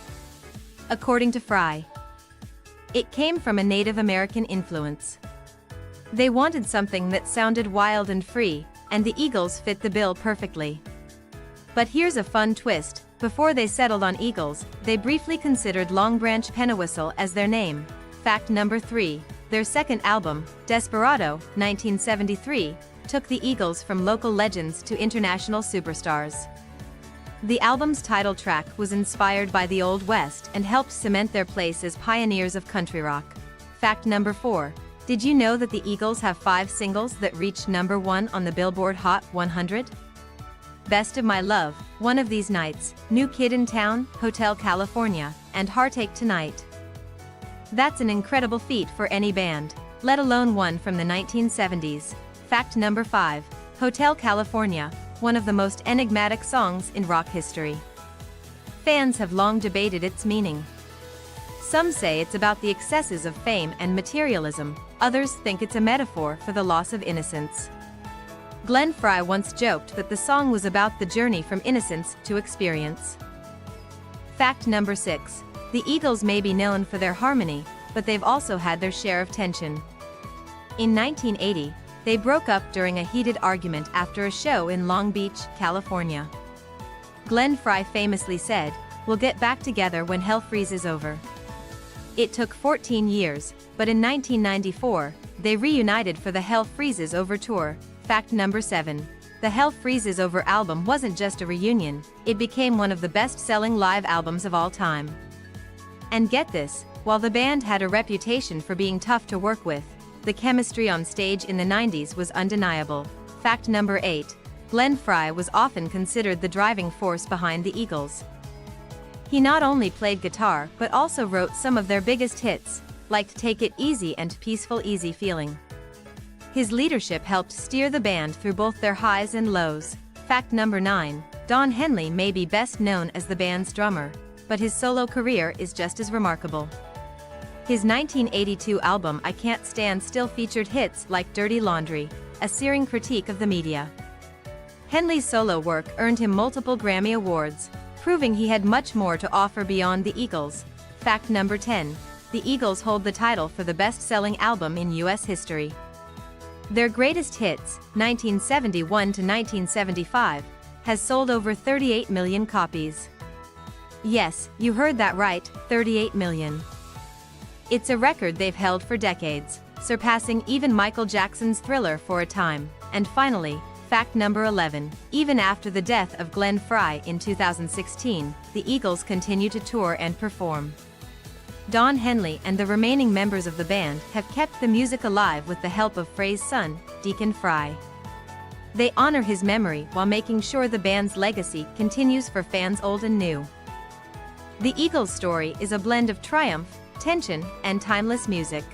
According to Frey, it came from a Native American influence. They wanted something that sounded wild and free, and the Eagles fit the bill perfectly. But here's a fun twist: before they settled on Eagles, they briefly considered Long Branch Pennywhistle as their name. Fact number 3. Their second album, Desperado, 1973, took the Eagles from local legends to international superstars. The album's title track was inspired by the Old West and helped cement their place as pioneers of country rock. Fact number 4. Did you know that the Eagles have 5 singles that reached number 1 on the Billboard Hot 100? Best of My Love, One of These Nights, New Kid in Town, Hotel California, and Heartache Tonight. That's an incredible feat for any band, let alone one from the 1970s. Fact number 5. Hotel California, one of the most enigmatic songs in rock history. Fans have long debated its meaning. Some say it's about the excesses of fame and materialism, others think it's a metaphor for the loss of innocence. Glenn Frey once joked that the song was about the journey from innocence to experience. Fact number 6. The Eagles may be known for their harmony, but they've also had their share of tension. In 1980, they broke up during a heated argument after a show in Long Beach, California. Glenn Frey famously said, "We'll get back together when hell freezes over." It took 14 years, but in 1994, they reunited for the Hell Freezes Over tour. Fact number 7. The Hell Freezes Over album wasn't just a reunion, it became one of the best-selling live albums of all time. And get this, while the band had a reputation for being tough to work with, the chemistry on stage in the 90s was undeniable. Fact number 8. Glenn Frey was often considered the driving force behind the Eagles. He not only played guitar but also wrote some of their biggest hits, like Take It Easy and Peaceful Easy Feeling. His leadership helped steer the band through both their highs and lows. Fact number 9. Don Henley may be best known as the band's drummer, but his solo career is just as remarkable. His 1982 album I Can't Stand Still featured hits like Dirty Laundry, a searing critique of the media. Henley's solo work earned him multiple Grammy Awards, proving he had much more to offer beyond the Eagles. Fact number 10. The Eagles hold the title for the best-selling album in U.S. history. Their greatest hits, 1971 to 1975, has sold over 38 million copies. Yes, you heard that right, 38 million. It's a record they've held for decades, surpassing even Michael Jackson's Thriller for a time. And finally, Fact number 11. Even after the death of Glenn Frey in 2016, the Eagles continue to tour and perform. Don Henley and the remaining members of the band have kept the music alive with the help of Frey's son, Deacon Frey. They honor his memory while making sure the band's legacy continues for fans old and new. The Eagles' story is a blend of triumph, tension, and timeless music.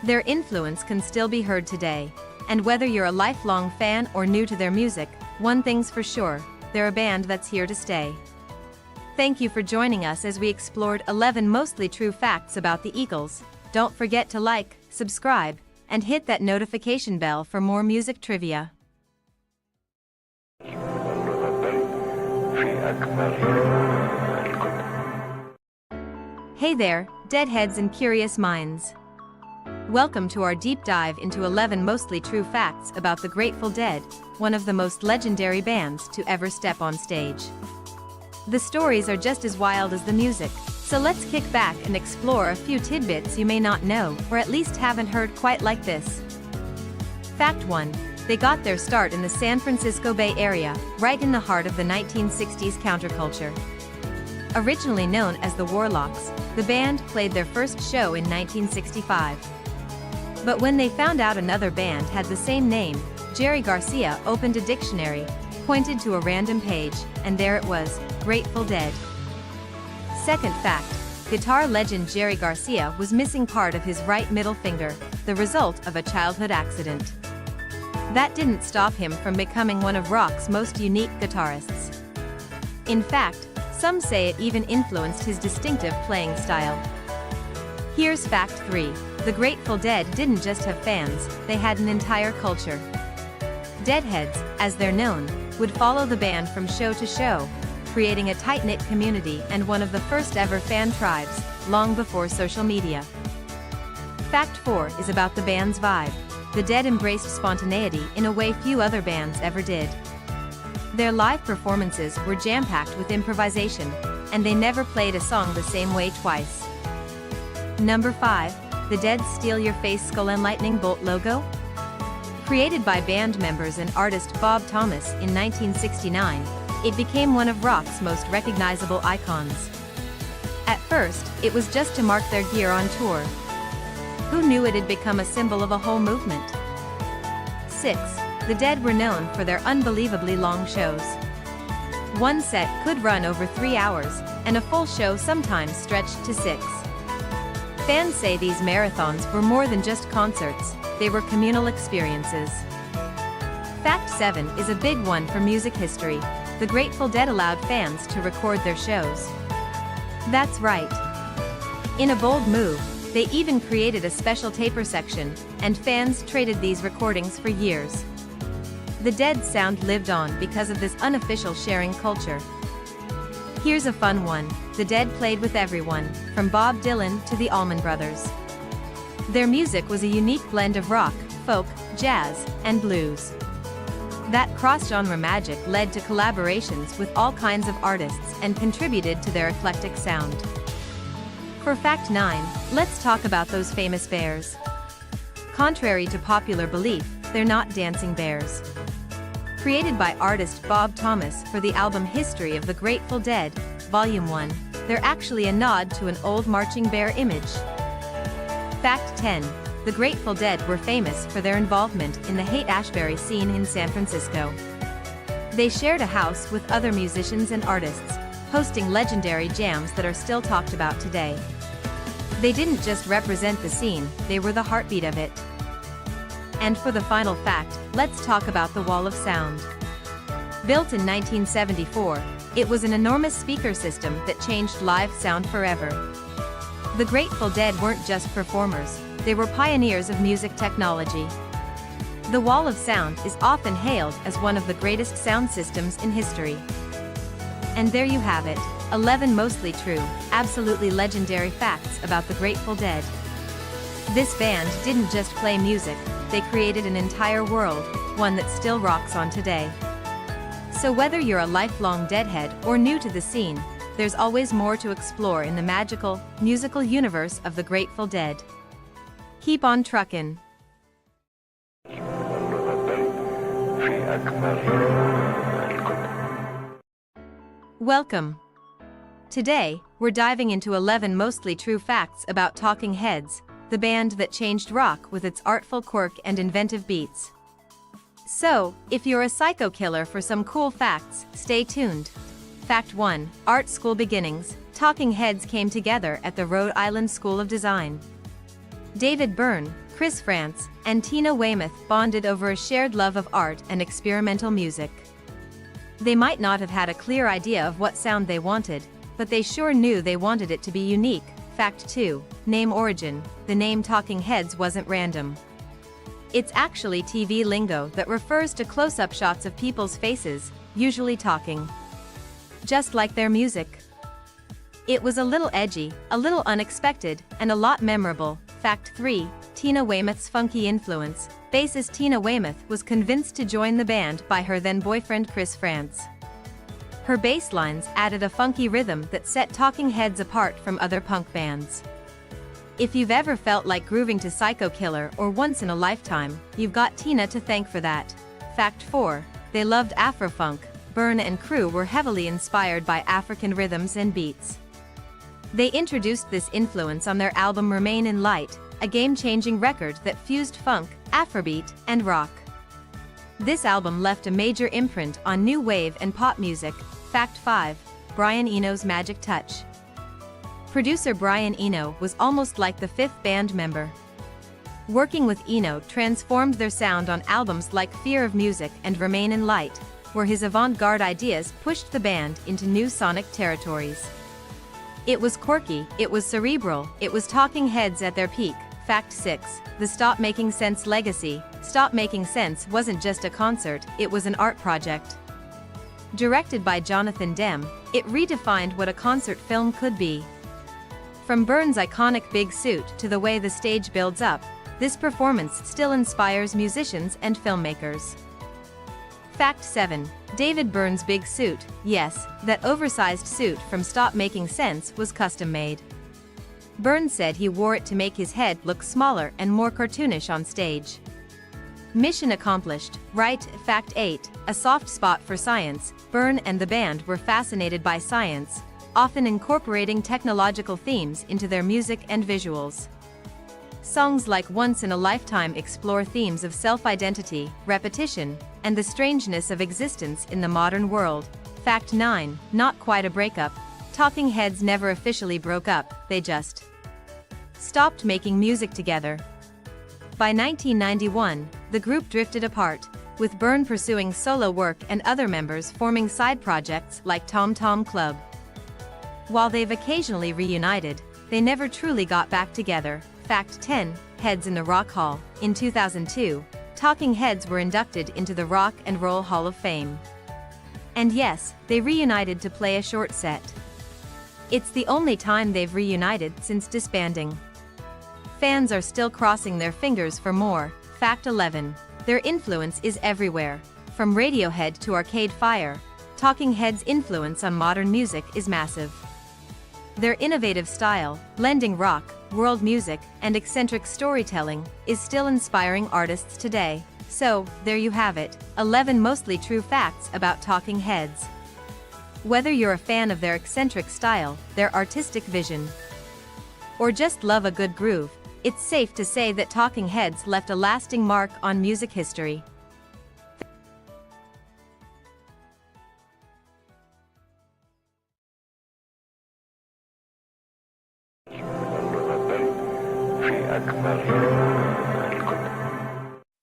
Their influence can still be heard today, and whether you're a lifelong fan or new to their music, one thing's for sure, they're a band that's here to stay. Thank you for joining us as we explored 11 mostly true facts about the Eagles. Don't forget to like, subscribe, and hit that notification bell for more music trivia. Hey there, Deadheads and curious minds. Welcome to our deep dive into 11 mostly true facts about the Grateful Dead, one of the most legendary bands to ever step on stage. The stories are just as wild as the music, so let's kick back and explore a few tidbits you may not know or at least haven't heard quite like this. Fact 1. They got their start in the San Francisco Bay Area, right in the heart of the 1960s counterculture. Originally known as the Warlocks, the band played their first show in 1965. But when they found out another band had the same name, Jerry Garcia opened a dictionary, pointed to a random page, and there it was, Grateful Dead. Second fact, guitar legend Jerry Garcia was missing part of his right middle finger, the result of a childhood accident. That didn't stop him from becoming one of rock's most unique guitarists. In fact, some say it even influenced his distinctive playing style. Here's fact 3. The Grateful Dead didn't just have fans, they had an entire culture. Deadheads, as they're known, would follow the band from show to show, creating a tight-knit community and one of the first ever fan tribes, long before social media. Fact 4 is about the band's vibe. The Dead embraced spontaneity in a way few other bands ever did. Their live performances were jam-packed with improvisation, and they never played a song the same way twice. Number 5. The Dead's Steal Your Face Skull and Lightning Bolt logo? Created by band members and artist Bob Thomas in 1969, it became one of rock's most recognizable icons. At first, it was just to mark their gear on tour. Who knew it'd become a symbol of a whole movement? 6. The Dead were known for their unbelievably long shows. One set could run over 3 hours, and a full show sometimes stretched to 6. Fans say these marathons were more than just concerts, they were communal experiences. Fact 7 is a big one for music history. The Grateful Dead allowed fans to record their shows. That's right. In a bold move, they even created a special taper section, and fans traded these recordings for years. The Dead sound lived on because of this unofficial sharing culture. Here's a fun one. The Dead played with everyone, from Bob Dylan to the Allman Brothers. Their music was a unique blend of rock, folk, jazz, and blues. That cross-genre magic led to collaborations with all kinds of artists and contributed to their eclectic sound. For fact 9, let's talk about those famous bears. Contrary to popular belief, they're not dancing bears. Created by artist Bob Thomas for the album History of the Grateful Dead, Volume 1, they're actually a nod to an old marching bear image. Fact 10. The Grateful Dead were famous for their involvement in the Haight-Ashbury scene in San Francisco. They shared a house with other musicians and artists, hosting legendary jams that are still talked about today. They didn't just represent the scene, they were the heartbeat of it. And for the final fact, let's talk about the Wall of Sound. Built in 1974, it was an enormous speaker system that changed live sound forever. The Grateful Dead weren't just performers, they were pioneers of music technology. The Wall of Sound is often hailed as one of the greatest sound systems in history. And there you have it, 11 mostly true, absolutely legendary facts about the Grateful Dead. This band didn't just play music, they created an entire world, one that still rocks on today. So whether you're a lifelong Deadhead or new to the scene, there's always more to explore in the magical, musical universe of the Grateful Dead. Keep on truckin'. Welcome. Today, we're diving into 11 mostly true facts about Talking Heads, the band that changed rock with its artful quirk and inventive beats. So, if you're a psycho killer for some cool facts, stay tuned. Fact 1. Art School Beginnings. Talking Heads came together at the Rhode Island School of Design. David Byrne, Chris Frantz, and Tina Weymouth bonded over a shared love of art and experimental music. They might not have had a clear idea of what sound they wanted, but they sure knew they wanted it to be unique. Fact 2. Name origin. The name Talking Heads wasn't random. It's actually TV lingo that refers to close-up shots of people's faces, usually talking. Just like their music. It was a little edgy, a little unexpected, and a lot memorable. Fact 3. Tina Weymouth's funky influence. Bassist Tina Weymouth was convinced to join the band by her then-boyfriend Chris Frantz. Her bass lines added a funky rhythm that set Talking Heads apart from other punk bands. If you've ever felt like grooving to Psycho Killer or Once in a Lifetime, you've got Tina to thank for that. Fact 4. They loved Afrofunk. Byrne and crew were heavily inspired by African rhythms and beats. They introduced this influence on their album Remain in Light, a game-changing record that fused funk, Afrobeat, and rock. This album left a major imprint on new wave and pop music. Fact 5. Brian Eno's magic touch. Producer Brian Eno was almost like the fifth band member. Working with Eno transformed their sound on albums like Fear of Music and Remain in Light, where his avant-garde ideas pushed the band into new sonic territories. It was quirky, it was cerebral, it was Talking Heads at their peak. Fact 6. The Stop Making Sense legacy. Stop Making Sense wasn't just a concert, it was an art project. Directed by Jonathan Demme, it redefined what a concert film could be. From Byrne's iconic big suit to the way the stage builds up, this performance still inspires musicians and filmmakers. Fact 7. David Byrne's big suit. Yes, that oversized suit from Stop Making Sense was custom-made. Byrne said he wore it to make his head look smaller and more cartoonish on stage. Mission accomplished, right? Fact 8. A soft spot for science. Byrne and the band were fascinated by science, often incorporating technological themes into their music and visuals. Songs like Once in a Lifetime explore themes of self-identity, repetition, and the strangeness of existence in the modern world. Fact 9. Not quite a breakup. Talking Heads never officially broke up, they just stopped making music together. By 1991, the group drifted apart, with Byrne pursuing solo work and other members forming side projects like Tom Tom Club. While they've occasionally reunited, they never truly got back together. Fact 10. Heads in the Rock Hall. In 2002, Talking Heads were inducted into the Rock and Roll Hall of Fame. And yes, they reunited to play a short set. It's the only time they've reunited since disbanding. Fans are still crossing their fingers for more. Fact 11. Their influence is everywhere. From Radiohead to Arcade Fire, Talking Heads' influence on modern music is massive. Their innovative style, blending rock, world music, and eccentric storytelling, is still inspiring artists today. So, there you have it, 11 mostly true facts about Talking Heads. Whether you're a fan of their eccentric style, their artistic vision, or just love a good groove, it's safe to say that Talking Heads left a lasting mark on music history.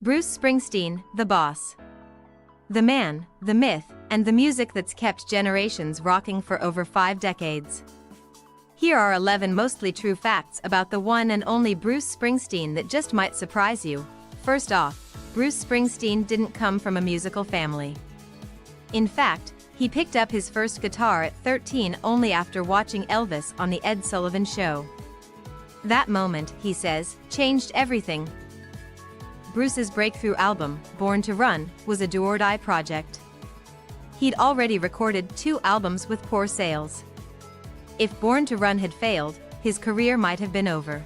Bruce Springsteen, the boss. The man, the myth, and the music that's kept generations rocking for over 5 decades. Here are 11 mostly true facts about the one and only Bruce Springsteen that just might surprise you. First off, Bruce Springsteen didn't come from a musical family. In fact, he picked up his first guitar at 13 only after watching Elvis on The Ed Sullivan Show. That moment, he says, changed everything. Bruce's breakthrough album, Born to Run, was a do-or-die project. He'd already recorded 2 albums with poor sales. If Born to Run had failed, his career might have been over.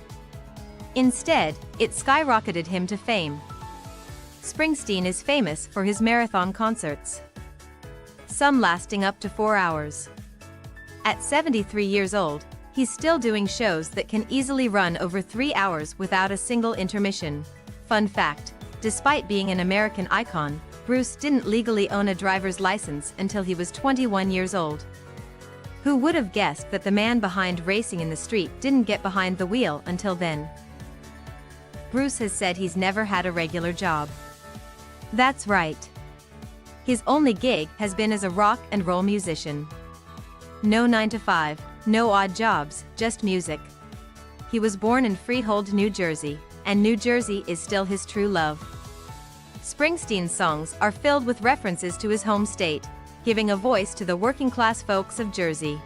Instead, it skyrocketed him to fame. Springsteen is famous for his marathon concerts, some lasting up to 4 hours. At 73 years old, he's still doing shows that can easily run over 3 hours without a single intermission. Fun fact, despite being an American icon, Bruce didn't legally own a driver's license until he was 21 years old. Who would have guessed that the man behind Racing in the Street didn't get behind the wheel until then? Bruce has said he's never had a regular job. That's right. His only gig has been as a rock and roll musician. No 9 to 5, no odd jobs, just music. He was born in Freehold, New Jersey, and New Jersey is still his true love. Springsteen's songs are filled with references to his home state, giving a voice to the working-class folks of Jersey.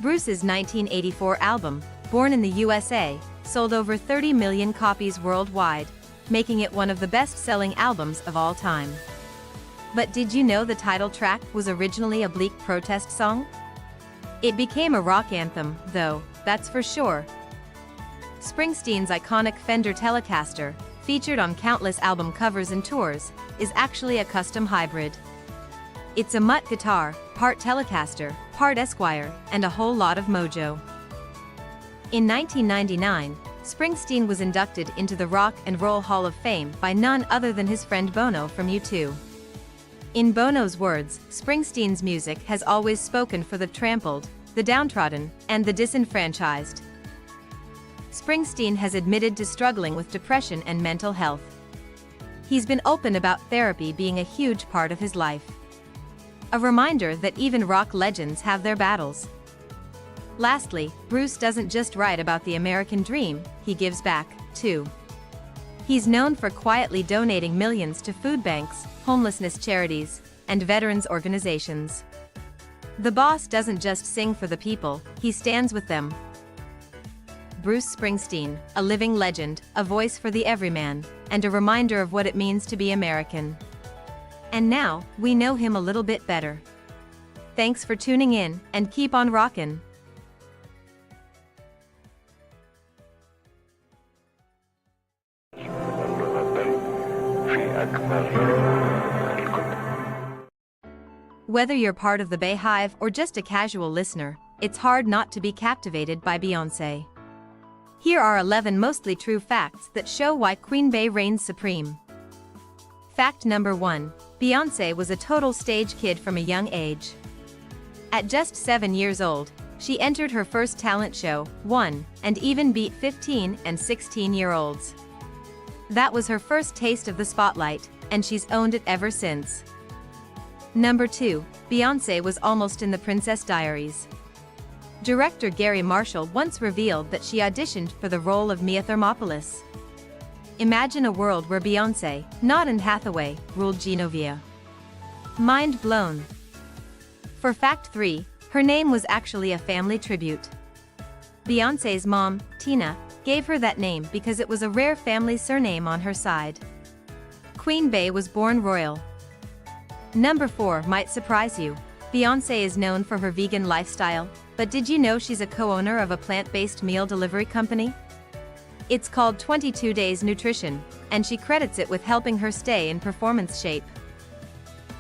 Bruce's 1984 album, Born in the USA, sold over 30 million copies worldwide, making it one of the best-selling albums of all time. But did you know the title track was originally a bleak protest song? It became a rock anthem, though, that's for sure. Springsteen's iconic Fender Telecaster, featured on countless album covers and tours, is actually a custom hybrid. It's a mutt guitar, part Telecaster, part Esquire, and a whole lot of mojo. In 1999, Springsteen was inducted into the Rock and Roll Hall of Fame by none other than his friend Bono from U2. In Bono's words, Springsteen's music has always spoken for the trampled, the downtrodden, and the disenfranchised. Springsteen has admitted to struggling with depression and mental health. He's been open about therapy being a huge part of his life. A reminder that even rock legends have their battles. Lastly, Bruce doesn't just write about the American dream, he gives back, too. He's known for quietly donating millions to food banks, homelessness charities, and veterans organizations. The boss doesn't just sing for the people, he stands with them. Bruce Springsteen, a living legend, a voice for the everyman, and a reminder of what it means to be American. And now, we know him a little bit better. Thanks for tuning in, and keep on rockin'. Whether you're part of the Bayhive or just a casual listener, it's hard not to be captivated by Beyoncé. Here are 11 mostly true facts that show why Queen Bey reigns supreme. Fact number 1. Beyoncé was a total stage kid from a young age. At just 7 years old, she entered her first talent show, won, and even beat 15 and 16-year-olds. That was her first taste of the spotlight, and she's owned it ever since. Number 2. Beyoncé was almost in The Princess Diaries. Director Gary Marshall once revealed that she auditioned for the role of Mia Thermopolis. Imagine a world where Beyoncé, not Anne Hathaway, ruled Genovia. Mind blown. For fact 3, her name was actually a family tribute. Beyoncé's mom, Tina, gave her that name because it was a rare family surname on her side. Queen Bey was born royal. Number 4 might surprise you. Beyoncé is known for her vegan lifestyle, but did you know she's a co-owner of a plant-based meal delivery company? It's called 22 Days Nutrition, and she credits it with helping her stay in performance shape.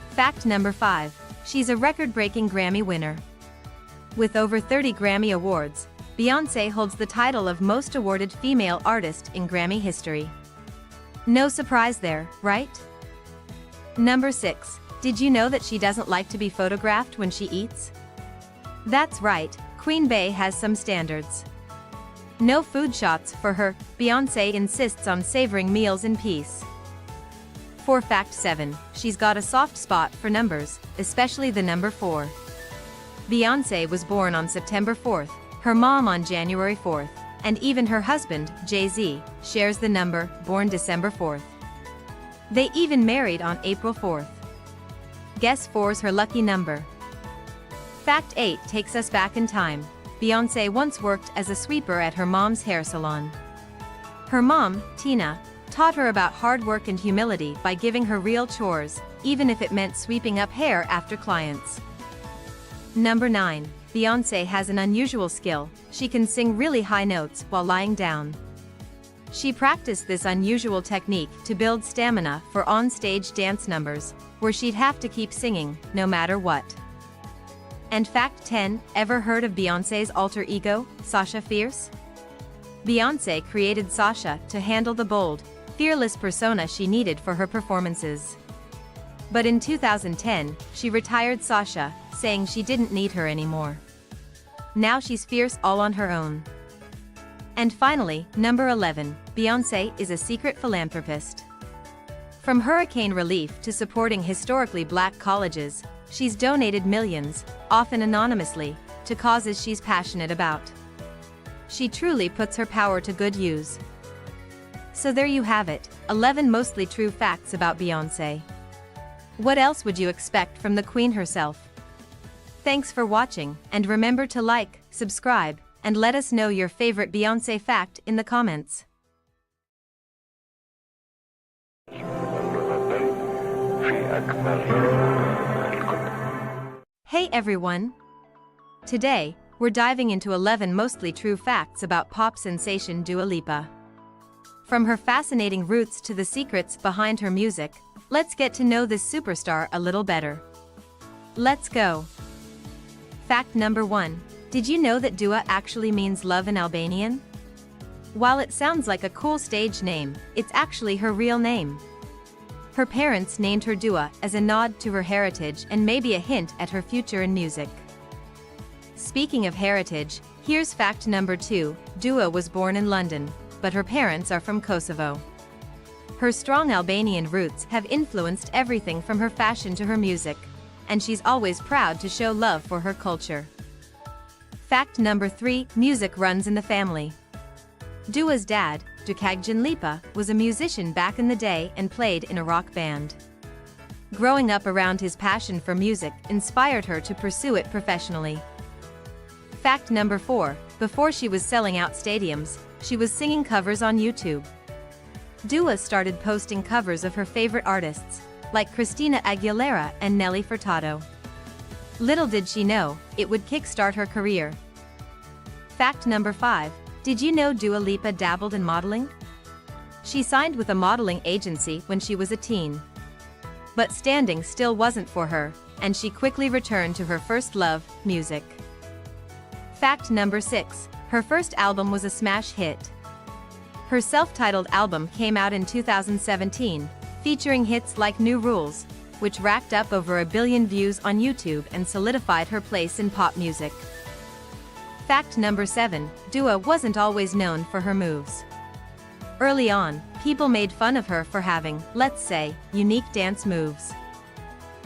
Fact number 5. She's a record-breaking Grammy winner. With over 30 Grammy Awards, Beyoncé holds the title of most awarded female artist in Grammy history. No surprise there, right? Number 6. Did you know that she doesn't like to be photographed when she eats? That's right, Queen Bey has some standards. No food shots for her, Beyoncé insists on savoring meals in peace. For fact 7, she's got a soft spot for numbers, especially the number 4. Beyoncé was born on September 4th, her mom on January 4th, and even her husband, Jay-Z, shares the number, born December 4th. They even married on April 4th. Guess 4's her lucky number. Fact 8 takes us back in time. Beyoncé once worked as a sweeper at her mom's hair salon. Her mom, Tina, taught her about hard work and humility by giving her real chores, even if it meant sweeping up hair after clients. Number 9. Beyoncé has an unusual skill. She can sing really high notes while lying down. She practiced this unusual technique to build stamina for on-stage dance numbers, where she'd have to keep singing, no matter what. And fact 10, ever heard of Beyoncé's alter ego, Sasha Fierce? Beyoncé created Sasha to handle the bold, fearless persona she needed for her performances. But in 2010, she retired Sasha, saying she didn't need her anymore. Now she's fierce all on her own. And finally, number 11, Beyoncé is a secret philanthropist. From hurricane relief to supporting historically black colleges, she's donated millions, often anonymously, to causes she's passionate about. She truly puts her power to good use. So there you have it, 11 mostly true facts about Beyoncé. What else would you expect from the Queen herself? Thanks for watching, and remember to like, subscribe, and let us know your favorite Beyoncé fact in the comments. Hey everyone! Today, we're diving into 11 mostly true facts about pop sensation Dua Lipa. From her fascinating roots to the secrets behind her music, let's get to know this superstar a little better. Let's go! Fact number 1. Did you know that Dua actually means love in Albanian? While it sounds like a cool stage name, it's actually her real name. Her parents named her Dua as a nod to her heritage and maybe a hint at her future in music. Speaking of heritage, here's fact number 2, Dua was born in London, but her parents are from Kosovo. Her strong Albanian roots have influenced everything from her fashion to her music, and she's always proud to show love for her culture. Fact number 3, music runs in the family. Dua's dad, Dukagjan Lipa, was a musician back in the day and played in a rock band. Growing up around his passion for music inspired her to pursue it professionally. Fact number 4, before she was selling out stadiums, she was singing covers on YouTube. Dua started posting covers of her favorite artists, like Christina Aguilera and Nelly Furtado. Little did she know, it would kickstart her career. Fact number 5, did you know Dua Lipa dabbled in modeling? She signed with a modeling agency when she was a teen. But standing still wasn't for her, and she quickly returned to her first love, music. Fact number 6, her first album was a smash hit. Her self-titled album came out in 2017, featuring hits like New Rules, which racked up over 1 billion views on YouTube and solidified her place in pop music. Fact number 7, Dua wasn't always known for her moves. Early on, people made fun of her for having, let's say, unique dance moves.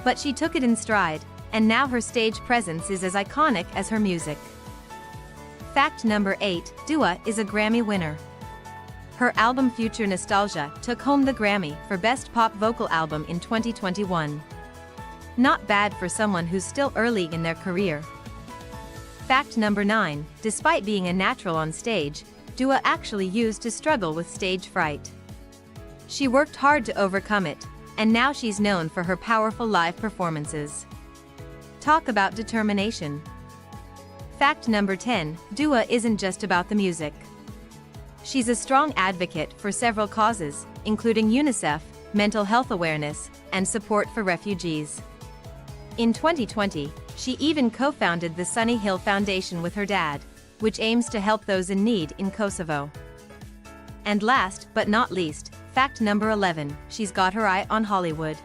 But she took it in stride, and now her stage presence is as iconic as her music. Fact number 8, Dua is a Grammy winner. Her album Future Nostalgia took home the Grammy for Best Pop Vocal Album in 2021. Not bad for someone who's still early in their career. Fact number 9, despite being a natural on stage, Dua actually used to struggle with stage fright. She worked hard to overcome it, and now she's known for her powerful live performances. Talk about determination. Fact number 10, Dua isn't just about the music. She's a strong advocate for several causes, including UNICEF, mental health awareness, and support for refugees. In 2020, she even co-founded the Sunny Hill Foundation with her dad, which aims to help those in need in Kosovo. And last but not least, fact number 11, she's got her eye on Hollywood.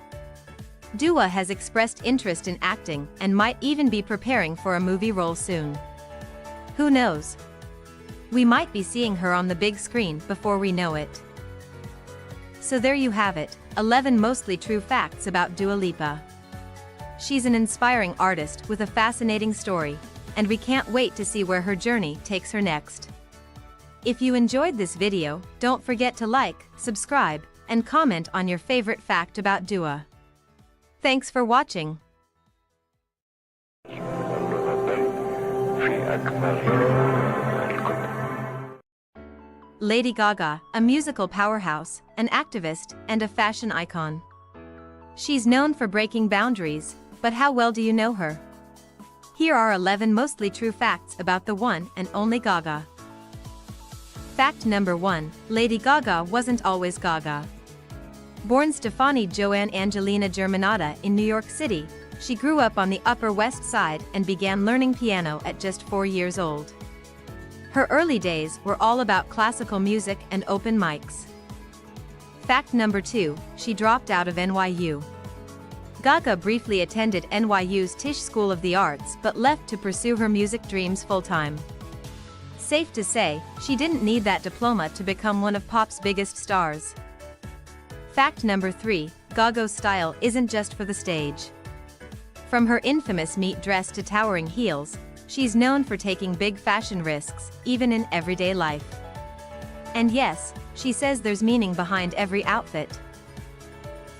Dua has expressed interest in acting and might even be preparing for a movie role soon. Who knows? We might be seeing her on the big screen before we know it. So there you have it, 11 mostly true facts about Dua Lipa. She's an inspiring artist with a fascinating story, and we can't wait to see where her journey takes her next. If you enjoyed this video, don't forget to like, subscribe, and comment on your favorite fact about Dua. Thanks for watching. Lady Gaga, a musical powerhouse, an activist, and a fashion icon. She's known for breaking boundaries, but how well do you know her? Here are 11 mostly true facts about the one and only Gaga. Fact number 1, Lady Gaga wasn't always Gaga. Born Stefani Joanne Angelina Germanata in New York City, she grew up on the Upper West Side and began learning piano at just 4 years old. Her early days were all about classical music and open mics. Fact number 2, she dropped out of NYU. Gaga briefly attended NYU's Tisch School of the Arts but left to pursue her music dreams full-time. Safe to say, she didn't need that diploma to become one of pop's biggest stars. Fact number 3, Gaga's style isn't just for the stage. From her infamous meat dress to towering heels, she's known for taking big fashion risks, even in everyday life. And yes, she says there's meaning behind every outfit.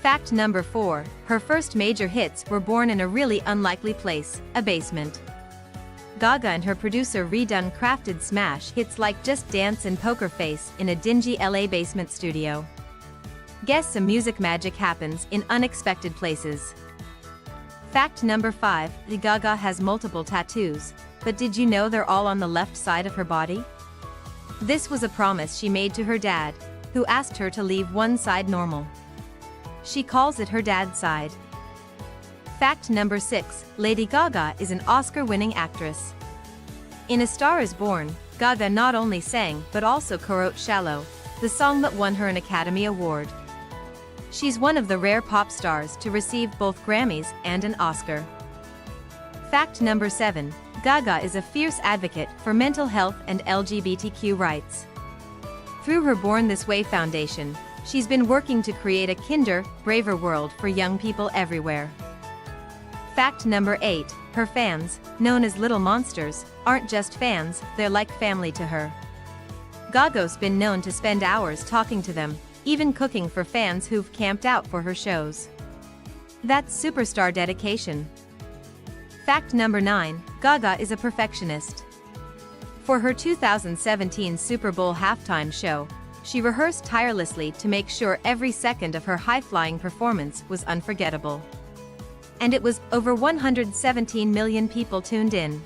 Fact number 4, her first major hits were born in a really unlikely place, a basement. Gaga and her producer redone crafted smash hits like Just Dance and Poker Face in a dingy LA basement studio. Guess some music magic happens in unexpected places. Fact number 5, Lady Gaga has multiple tattoos, but did you know they're all on the left side of her body? This was a promise she made to her dad, who asked her to leave one side normal. She calls it her dad's side. Fact number 6, Lady Gaga is an Oscar-winning actress. In A Star is Born, Gaga not only sang but also co-wrote Shallow, the song that won her an Academy Award. She's one of the rare pop stars to receive both Grammys and an Oscar. Fact number 7, Gaga is a fierce advocate for mental health and LGBTQ rights. Through her Born This Way Foundation, she's been working to create a kinder, braver world for young people everywhere. Fact number 8, her fans, known as Little Monsters, aren't just fans, they're like family to her. Gaga's been known to spend hours talking to them, even cooking for fans who've camped out for her shows. That's superstar dedication. Fact number 9, Gaga is a perfectionist. For her 2017 Super Bowl halftime show, she rehearsed tirelessly to make sure every second of her high-flying performance was unforgettable. And it was over 117 million people tuned in.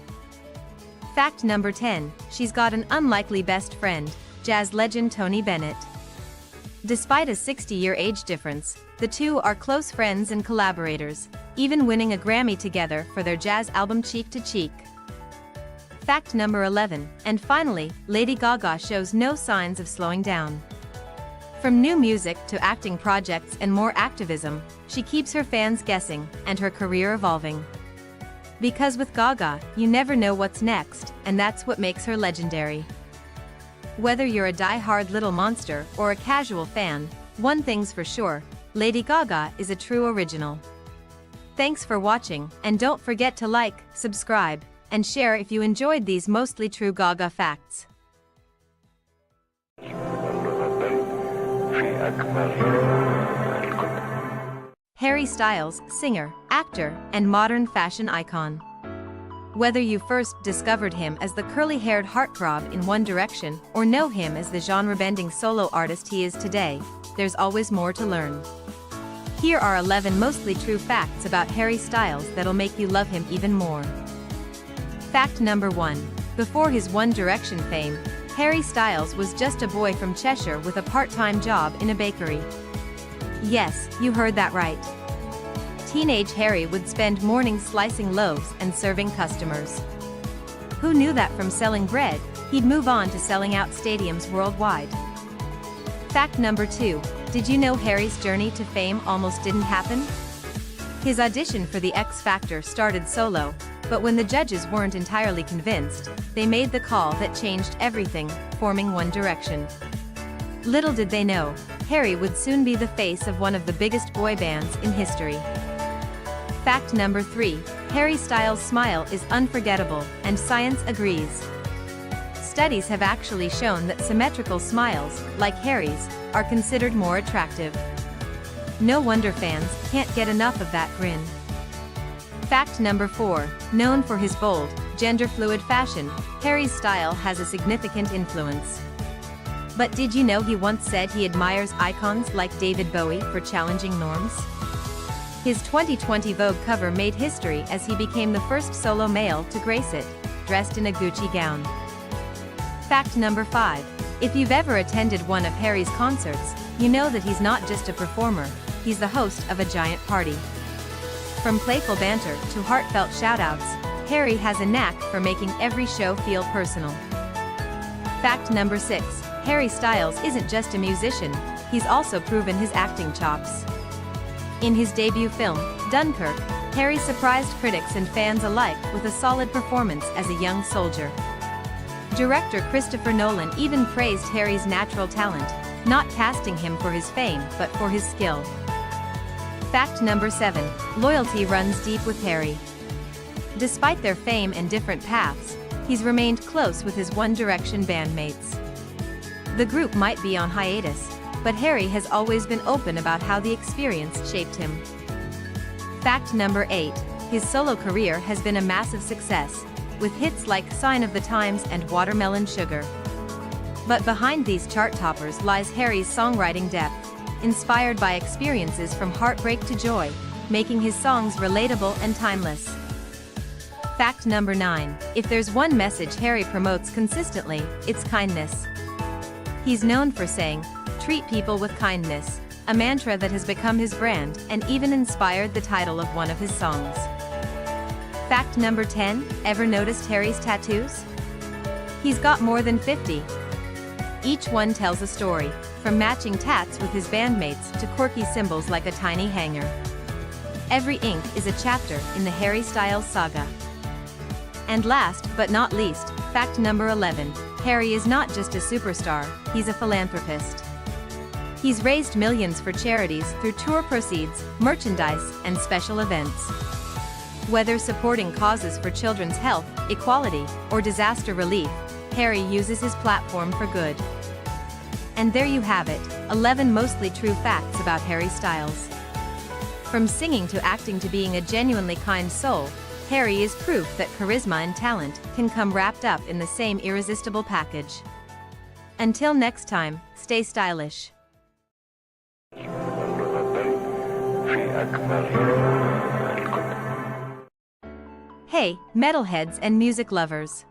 Fact number 10, she's got an unlikely best friend, jazz legend Tony Bennett. Despite a 60-year age difference, the two are close friends and collaborators, even winning a Grammy together for their jazz album Cheek to Cheek. Fact number 11, and finally, Lady Gaga shows no signs of slowing down. From new music to acting projects and more activism, she keeps her fans guessing, and her career evolving. Because with Gaga, you never know what's next, and that's what makes her legendary. Whether you're a die-hard Little Monster or a casual fan, one thing's for sure, Lady Gaga is a true original. Thanks for watching, and don't forget to like, subscribe, and share if you enjoyed these mostly true Gaga facts. Harry Styles, singer, actor, and modern fashion icon. Whether you first discovered him as the curly-haired heartthrob in One Direction or know him as the genre-bending solo artist he is today, there's always more to learn. Here are 11 mostly true facts about Harry Styles that'll make you love him even more. Fact number 1. Before his One Direction fame, Harry Styles was just a boy from Cheshire with a part-time job in a bakery. Yes, you heard that right. Teenage Harry would spend mornings slicing loaves and serving customers. Who knew that from selling bread, he'd move on to selling out stadiums worldwide? Fact number 2. Did you know Harry's journey to fame almost didn't happen? His audition for the X Factor started solo, but when the judges weren't entirely convinced, they made the call that changed everything, forming One Direction. Little did they know, Harry would soon be the face of one of the biggest boy bands in history. Fact number 3. Harry Styles' smile is unforgettable, and science agrees. Studies have actually shown that symmetrical smiles, like Harry's, are considered more attractive. No wonder fans can't get enough of that grin. Fact number 4. Known for his bold, gender-fluid fashion, Harry's style has a significant influence. But did you know he once said he admires icons like David Bowie for challenging norms? His 2020 Vogue cover made history as he became the first solo male to grace it, dressed in a Gucci gown. Fact number 5. If you've ever attended one of Harry's concerts, you know that he's not just a performer, he's the host of a giant party. From playful banter to heartfelt shoutouts, Harry has a knack for making every show feel personal. Fact number 6. Harry Styles isn't just a musician, he's also proven his acting chops. In his debut film, Dunkirk, Harry surprised critics and fans alike with a solid performance as a young soldier. Director Christopher Nolan even praised Harry's natural talent, not casting him for his fame but for his skill. Fact number 7. Loyalty runs deep with Harry. Despite their fame and different paths, he's remained close with his One Direction bandmates. The group might be on hiatus, but Harry has always been open about how the experience shaped him. Fact number 8. His solo career has been a massive success, with hits like Sign of the Times and Watermelon Sugar. But behind these chart toppers lies Harry's songwriting depth, inspired by experiences from heartbreak to joy, making his songs relatable and timeless. Fact number 9. If there's one message Harry promotes consistently, it's kindness. He's known for saying, "Treat people with kindness," a mantra that has become his brand and even inspired the title of one of his songs. Fact number 10. Ever noticed Harry's tattoos? He's got more than 50. Each one tells a story, from matching tats with his bandmates to quirky symbols like a tiny hanger. Every ink is a chapter in the Harry Styles saga. And last but not least, fact number 11. Harry is not just a superstar, he's a philanthropist. He's raised millions for charities through tour proceeds, merchandise, and special events. Whether supporting causes for children's health, equality, or disaster relief, Harry uses his platform for good. And there you have it, 11 mostly true facts about Harry Styles. From singing to acting to being a genuinely kind soul, Harry is proof that charisma and talent can come wrapped up in the same irresistible package. Until next time, stay stylish. Hey, metalheads and music lovers!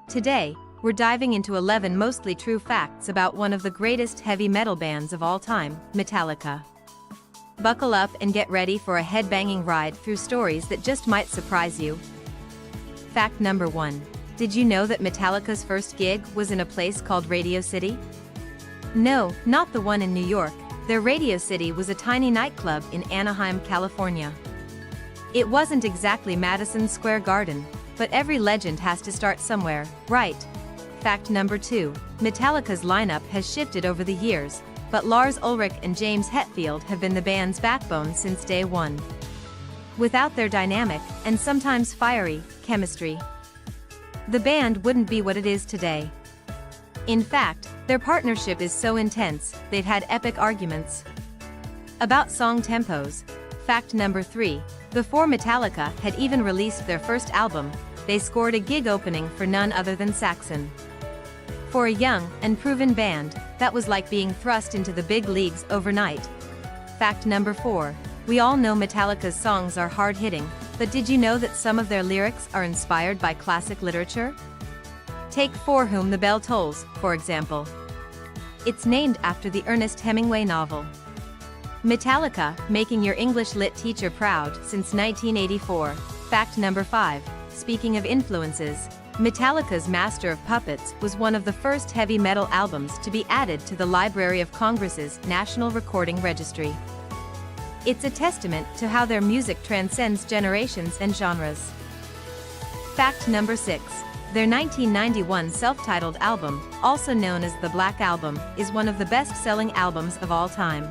Today, we're diving into 11 mostly true facts about one of the greatest heavy metal bands of all time, Metallica. Buckle up and get ready for a head-banging ride through stories that just might surprise you. Fact number 1. Did you know that Metallica's first gig was in a place called Radio City? No, not the one in New York. Their Radio City was a tiny nightclub in Anaheim, California. It wasn't exactly Madison Square Garden, but every legend has to start somewhere, right? Fact number 2. Metallica's lineup has shifted over the years, but Lars Ulrich and James Hetfield have been the band's backbone since day one. Without their dynamic, and sometimes fiery, chemistry, the band wouldn't be what it is today. In fact, their partnership is so intense, they've had epic arguments about song tempos. Fact number 3. Before Metallica had even released their first album, they scored a gig opening for none other than Saxon. For a young, unproven band, that was like being thrust into the big leagues overnight. Fact number 4. We all know Metallica's songs are hard-hitting, but did you know that some of their lyrics are inspired by classic literature? Take For Whom the Bell Tolls, for example. It's named after the Ernest Hemingway novel. Metallica, making your English lit teacher proud since 1984. Fact number 5. Speaking of influences, Metallica's Master of Puppets was one of the first heavy metal albums to be added to the Library of Congress's National Recording Registry. It's a testament to how their music transcends generations and genres. Fact number 6. Their 1991 self-titled album, also known as the Black Album, is one of the best-selling albums of all time.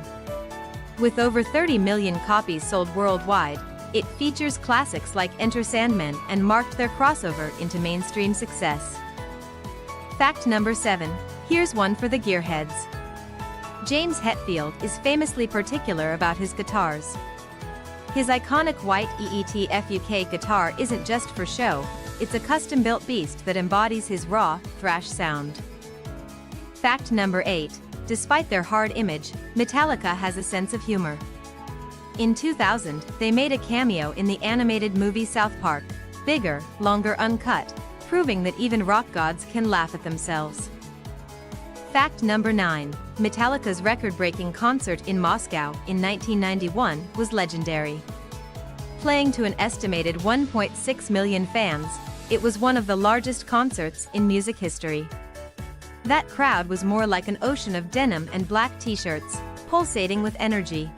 With over 30 million copies sold worldwide, it features classics like Enter Sandman and marked their crossover into mainstream success. Fact number 7. Here's one for the gearheads. James Hetfield is famously particular about his guitars. His iconic white EET-FUK guitar isn't just for show, it's a custom-built beast that embodies his raw, thrash sound. Fact number 8. Despite their hard image, Metallica has a sense of humor. In 2000, they made a cameo in the animated movie South Park, Bigger, Longer Uncut, proving that even rock gods can laugh at themselves. Fact number 9. Metallica's record-breaking concert in Moscow in 1991 was legendary. Playing to an estimated 1.6 million fans, it was one of the largest concerts in music history. That crowd was more like an ocean of denim and black t-shirts, pulsating with energy.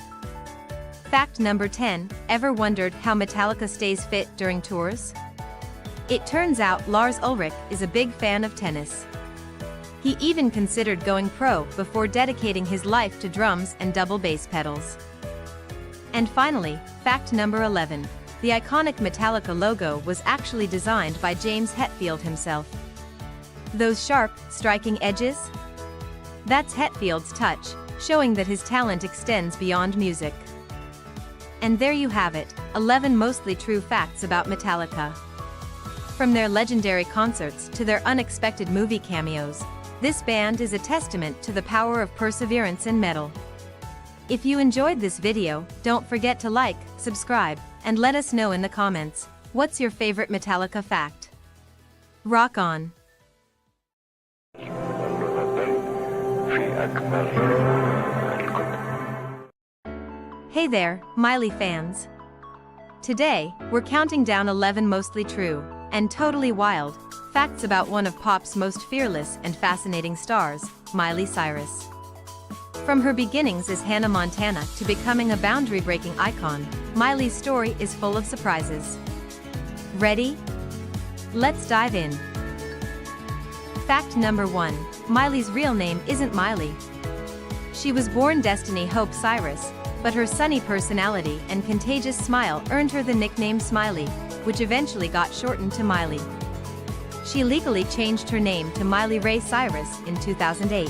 Fact number 10. Ever wondered how Metallica stays fit during tours? It turns out Lars Ulrich is a big fan of tennis. He even considered going pro before dedicating his life to drums and double bass pedals. And finally, fact number 11. The iconic Metallica logo was actually designed by James Hetfield himself. Those sharp, striking edges? That's Hetfield's touch, showing that his talent extends beyond music. And there you have it, 11 mostly true facts about Metallica. From their legendary concerts to their unexpected movie cameos, this band is a testament to the power of perseverance in metal. If you enjoyed this video, don't forget to like, subscribe, and let us know in the comments, what's your favorite Metallica fact? Rock on! Hey there, Miley fans! Today, we're counting down 11 mostly true, and totally wild, facts about one of pop's most fearless and fascinating stars, Miley Cyrus. From her beginnings as Hannah Montana to becoming a boundary-breaking icon, Miley's story is full of surprises. Ready? Let's dive in. Fact number 1. Miley's real name isn't Miley. She was born Destiny Hope Cyrus, but her sunny personality and contagious smile earned her the nickname Smiley, which eventually got shortened to Miley. She legally changed her name to Miley Ray Cyrus in 2008.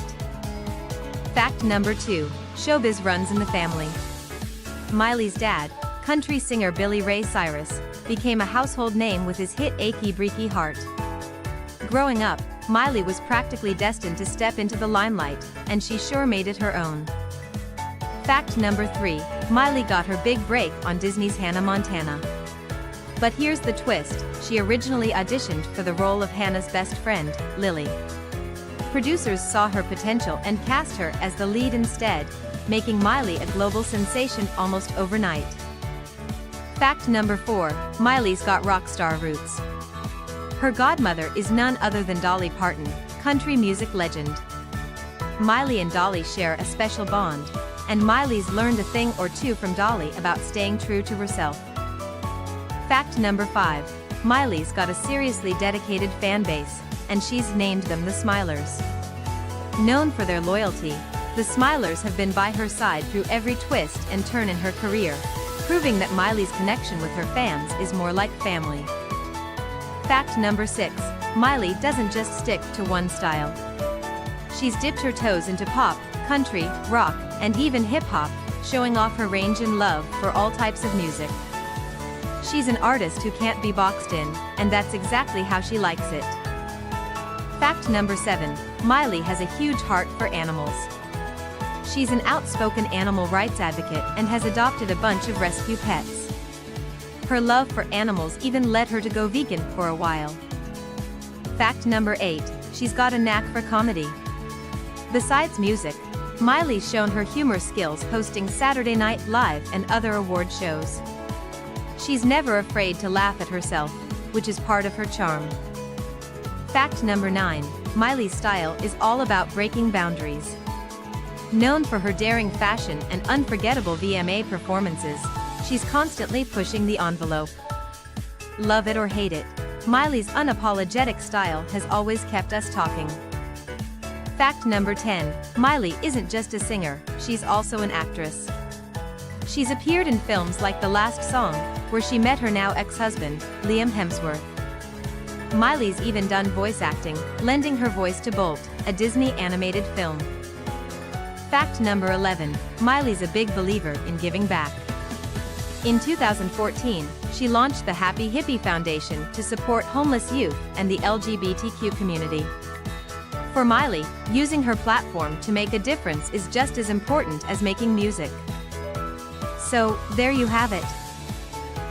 Fact number 2. Showbiz runs in the family. Miley's dad, country singer Billy Ray Cyrus, became a household name with his hit Achy Breaky Heart. Growing up, Miley was practically destined to step into the limelight, and she sure made it her own. Fact number 3. Miley got her big break on Disney's Hannah Montana. But here's the twist, she originally auditioned for the role of Hannah's best friend, Lily. Producers saw her potential and cast her as the lead instead, making Miley a global sensation almost overnight. Fact number 4. Miley's got rock star roots. Her godmother is none other than Dolly Parton, country music legend. Miley and Dolly share a special bond, and Miley's learned a thing or two from Dolly about staying true to herself. Fact number 5. Miley's got a seriously dedicated fan base, and she's named them the Smilers. Known for their loyalty, the Smilers have been by her side through every twist and turn in her career, proving that Miley's connection with her fans is more like family. Fact number 6. Miley doesn't just stick to one style. She's dipped her toes into pop, country, rock, and even hip-hop, showing off her range and love for all types of music. She's an artist who can't be boxed in, and that's exactly how she likes it. Fact number 7. Miley has a huge heart for animals. She's an outspoken animal rights advocate and has adopted a bunch of rescue pets. Her love for animals even led her to go vegan for a while. Fact number 8. She's got a knack for comedy. Besides music, Miley's shown her humor skills hosting Saturday Night Live and other award shows. She's never afraid to laugh at herself, which is part of her charm. Fact number 9. Miley's style is all about breaking boundaries. Known for her daring fashion and unforgettable VMA performances, she's constantly pushing the envelope. Love it or hate it, Miley's unapologetic style has always kept us talking. Fact number 10. Miley isn't just a singer, she's also an actress. She's appeared in films like The Last Song, where she met her now ex-husband, Liam Hemsworth. Miley's even done voice acting, lending her voice to Bolt, a Disney animated film. Fact number 11. Miley's a big believer in giving back. In 2014, she launched the Happy Hippie Foundation to support homeless youth and the LGBTQ community. For Miley, using her platform to make a difference is just as important as making music. So, there you have it.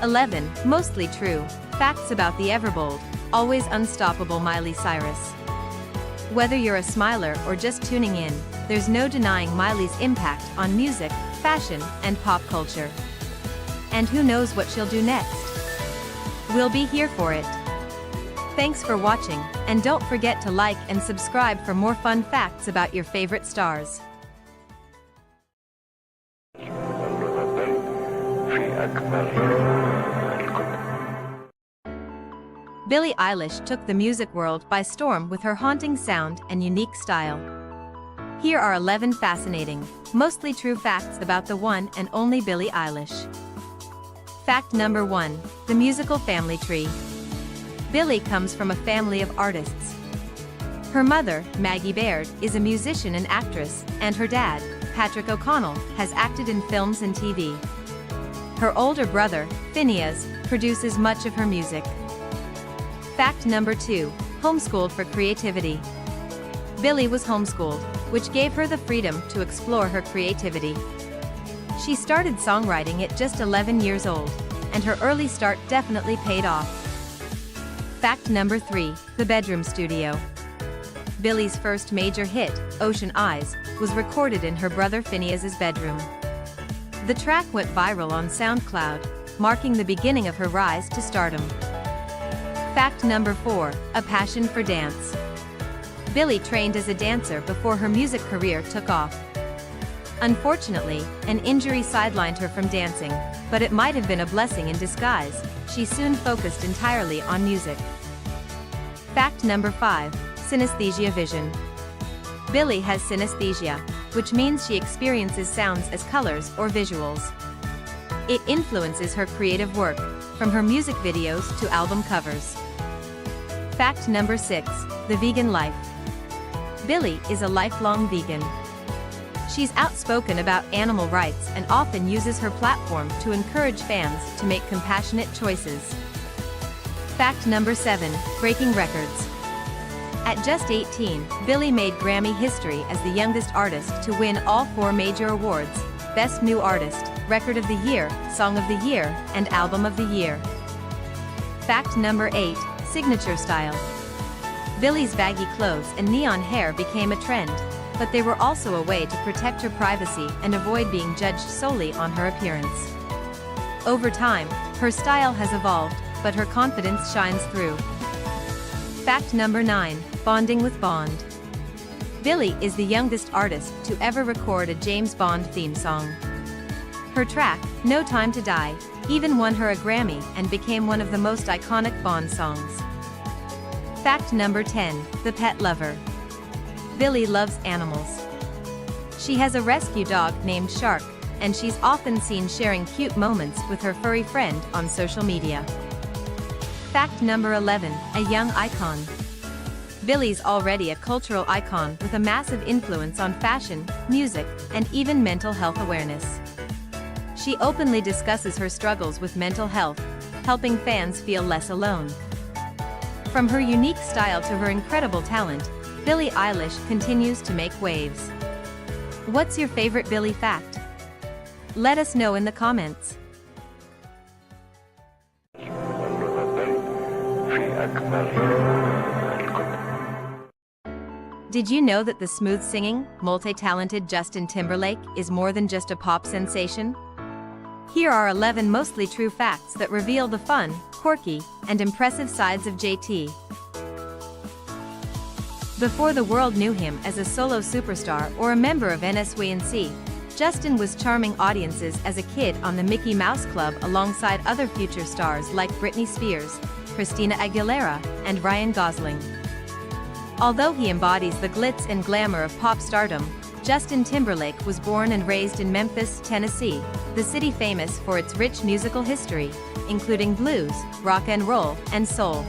11, mostly true, facts about the ever-bold, always unstoppable Miley Cyrus. Whether you're a smiler or just tuning in, there's no denying Miley's impact on music, fashion, and pop culture. And who knows what she'll do next? We'll be here for it. Thanks for watching, and don't forget to like and subscribe for more fun facts about your favorite stars. Billie Eilish took the music world by storm with her haunting sound and unique style. Here are 11 fascinating, mostly true facts about the one and only Billie Eilish. Fact number 1, the musical family tree. Billie comes from a family of artists. Her mother, Maggie Baird, is a musician and actress, and her dad, Patrick O'Connell, has acted in films and TV. Her older brother, Phineas, produces much of her music. Fact number 2, homeschooled for creativity. Billie was homeschooled, which gave her the freedom to explore her creativity. She started songwriting at just 11 years old, and her early start definitely paid off. Fact number 3, the bedroom studio. Billie's first major hit, Ocean Eyes, was recorded in her brother Phineas's bedroom. The track went viral on SoundCloud, marking the beginning of her rise to stardom. Fact number 4, a passion for dance. Billie trained as a dancer before her music career took off. Unfortunately, an injury sidelined her from dancing, but it might have been a blessing in disguise. She soon focused entirely on music. Fact number 5, synesthesia vision. Billie has synesthesia, which means she experiences sounds as colors or visuals. It influences her creative work, from her music videos to album covers. Fact number 6, the vegan life. Billie is a lifelong vegan. She's outspoken about animal rights and often uses her platform to encourage fans to make compassionate choices. Fact number 7, breaking records. At just 18, Billie made Grammy history as the youngest artist to win all 4 major awards: Best New Artist, Record of the Year, Song of the Year, and Album of the Year. Fact number 8, signature style. Billie's baggy clothes and neon hair became a trend, but they were also a way to protect her privacy and avoid being judged solely on her appearance. Over time, her style has evolved, but her confidence shines through. Fact number 9, bonding with Bond. Billie is the youngest artist to ever record a James Bond theme song. Her track, No Time to Die, even won her a Grammy and became one of the most iconic Bond songs. Fact number 10, the pet lover. Billie loves animals. She has a rescue dog named Shark, and she's often seen sharing cute moments with her furry friend on social media. Fact number 11, a young icon. Billie's already a cultural icon with a massive influence on fashion, music, and even mental health awareness. She openly discusses her struggles with mental health, helping fans feel less alone. From her unique style to her incredible talent, Billie Eilish continues to make waves. What's your favorite Billie fact? Let us know in the comments. Did you know that the smooth-singing, multi-talented Justin Timberlake is more than just a pop sensation? Here are 11 mostly true facts that reveal the fun, quirky, and impressive sides of JT. Before the world knew him as a solo superstar or a member of NSYNC, Justin was charming audiences as a kid on the Mickey Mouse Club alongside other future stars like Britney Spears, Christina Aguilera, and Ryan Gosling. Although he embodies the glitz and glamour of pop stardom, Justin Timberlake was born and raised in Memphis, Tennessee, the city famous for its rich musical history, including blues, rock and roll, and soul.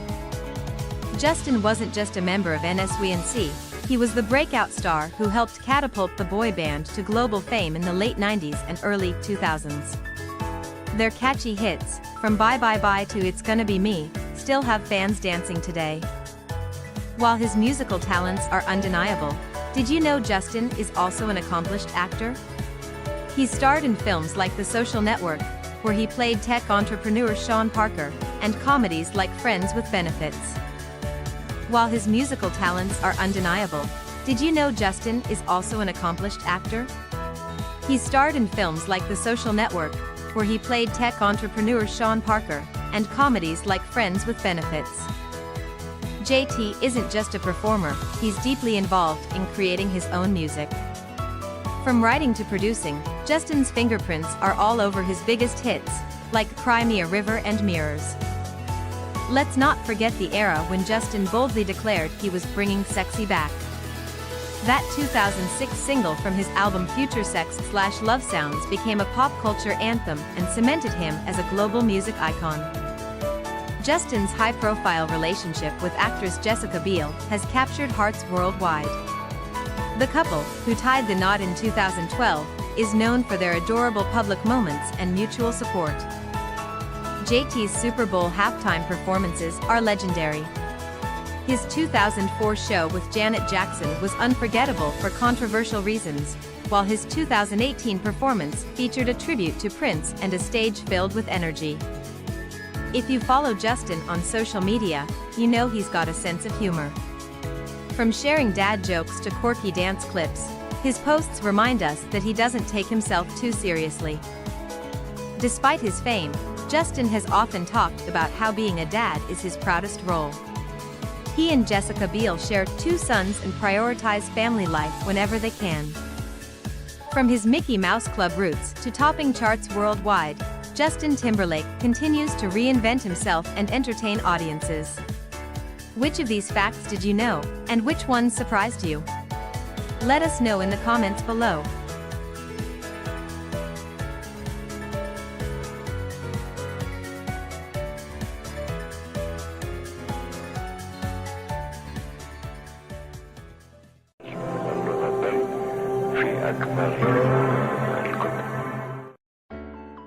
Justin wasn't just a member of NSYNC, he was the breakout star who helped catapult the boy band to global fame in the late 90s and early 2000s. Their catchy hits, from Bye Bye Bye to It's Gonna Be Me, still have fans dancing today. While his musical talents are undeniable, did you know Justin is also an accomplished actor? He starred in films like The Social Network, where he played tech entrepreneur Sean Parker, and comedies like Friends with Benefits. While his musical talents are undeniable, did you know Justin is also an accomplished actor? He starred in films like The Social Network, where he played tech entrepreneur Sean Parker, and comedies like Friends with Benefits. JT isn't just a performer, he's deeply involved in creating his own music. From writing to producing, Justin's fingerprints are all over his biggest hits, like Cry Me a River and Mirrors. Let's not forget the era when Justin boldly declared he was bringing sexy back. That 2006 single from his album Future Sex/Love Sounds became a pop culture anthem and cemented him as a global music icon. Justin's high-profile relationship with actress Jessica Biel has captured hearts worldwide. The couple, who tied the knot in 2012, is known for their adorable public moments and mutual support. JT's Super Bowl halftime performances are legendary. His 2004 show with Janet Jackson was unforgettable for controversial reasons, while his 2018 performance featured a tribute to Prince and a stage filled with energy. If you follow Justin on social media, you know he's got a sense of humor. From sharing dad jokes to quirky dance clips, his posts remind us that he doesn't take himself too seriously. Despite his fame, Justin has often talked about how being a dad is his proudest role. He and Jessica Biel share 2 sons and prioritize family life whenever they can. From his Mickey Mouse Club roots to topping charts worldwide, Justin Timberlake continues to reinvent himself and entertain audiences. Which of these facts did you know, and which ones surprised you? Let us know in the comments below.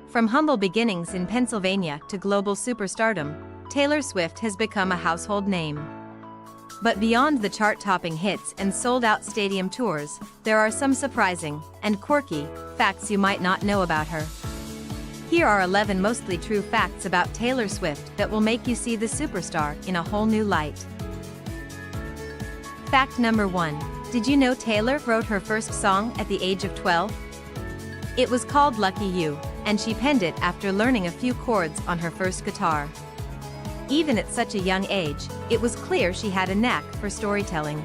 From humble beginnings in Pennsylvania to global superstardom, Taylor Swift has become a household name. But beyond the chart-topping hits and sold-out stadium tours, there are some surprising and quirky facts you might not know about her. Here are 11 mostly true facts about Taylor Swift that will make you see the superstar in a whole new light. Fact number 1. Did you know Taylor wrote her first song at the age of 12? It was called Lucky You, and she penned it after learning a few chords on her first guitar. Even at such a young age, it was clear she had a knack for storytelling.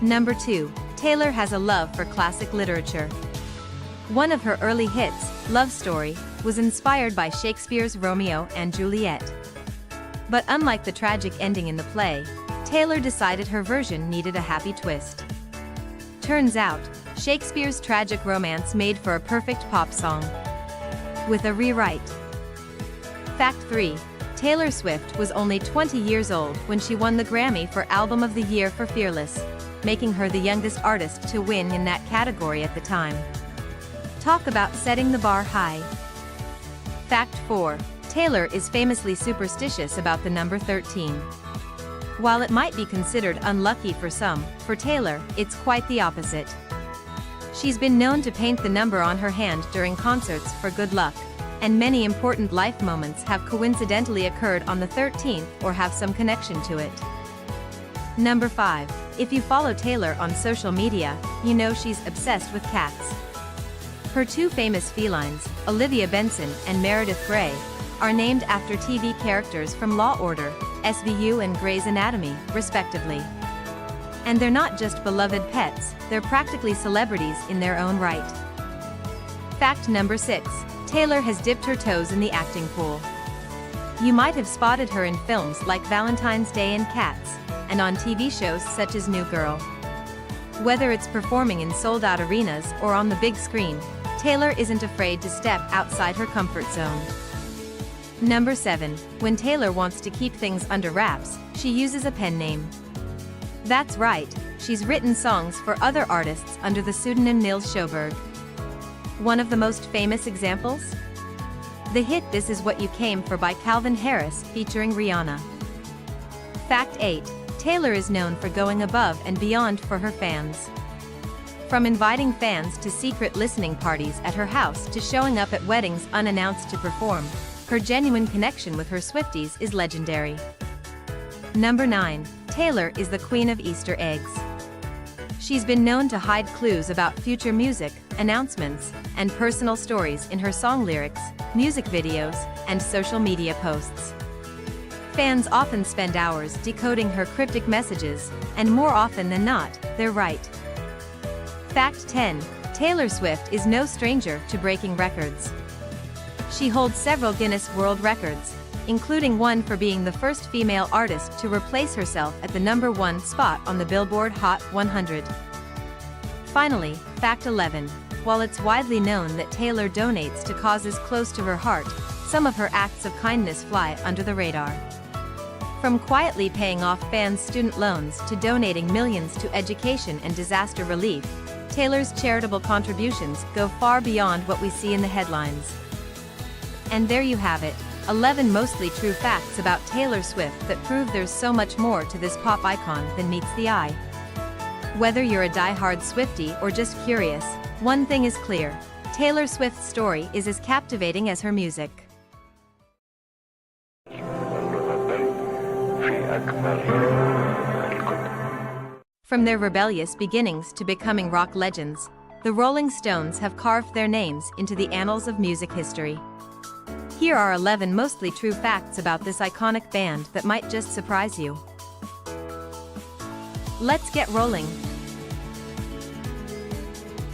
Number 2. Taylor has a love for classic literature. One of her early hits, Love Story, was inspired by Shakespeare's Romeo and Juliet. But unlike the tragic ending in the play, Taylor decided her version needed a happy twist. Turns out, Shakespeare's tragic romance made for a perfect pop song. With a rewrite. Fact 3. Taylor Swift was only 20 years old when she won the Grammy for Album of the Year for Fearless, making her the youngest artist to win in that category at the time. Talk about setting the bar high. Fact 4. Taylor is famously superstitious about the number 13. While it might be considered unlucky for some, for Taylor, it's quite the opposite. She's been known to paint the number on her hand during concerts for good luck, and many important life moments have coincidentally occurred on the 13th or have some connection to it. Number 5. If you follow Taylor on social media, you know she's obsessed with cats. Her 2 famous felines, Olivia Benson and Meredith Grey, are named after TV characters from Law Order, SVU and Grey's Anatomy, respectively. And they're not just beloved pets, they're practically celebrities in their own right. Fact number 6. Taylor has dipped her toes in the acting pool. You might have spotted her in films like Valentine's Day and Cats, and on TV shows such as New Girl. Whether it's performing in sold-out arenas or on the big screen, Taylor isn't afraid to step outside her comfort zone. Number 7. When Taylor wants to keep things under wraps, she uses a pen name. That's right, she's written songs for other artists under the pseudonym Nils Sjoberg. One of the most famous examples? The hit This Is What You Came For by Calvin Harris featuring Rihanna. Fact 8. Taylor is known for going above and beyond for her fans. From inviting fans to secret listening parties at her house to showing up at weddings unannounced to perform, her genuine connection with her Swifties is legendary. Number 9. Taylor is the queen of Easter eggs. She's been known to hide clues about future music, announcements, and personal stories in her song lyrics, music videos, and social media posts. Fans often spend hours decoding her cryptic messages, and more often than not, they're right. Fact 10. Taylor Swift is no stranger to breaking records. She holds several Guinness World Records, including one for being the first female artist to replace herself at the #1 spot on the Billboard Hot 100. Finally, Fact 11. While it's widely known that Taylor donates to causes close to her heart, some of her acts of kindness fly under the radar. From quietly paying off fans' student loans to donating millions to education and disaster relief, Taylor's charitable contributions go far beyond what we see in the headlines. And there you have it, 11 mostly true facts about Taylor Swift that prove there's so much more to this pop icon than meets the eye. Whether you're a die-hard Swiftie or just curious, one thing is clear: Taylor Swift's story is as captivating as her music. From their rebellious beginnings to becoming rock legends, the Rolling Stones have carved their names into the annals of music history. Here are 11 mostly true facts about this iconic band that might just surprise you. Let's get rolling.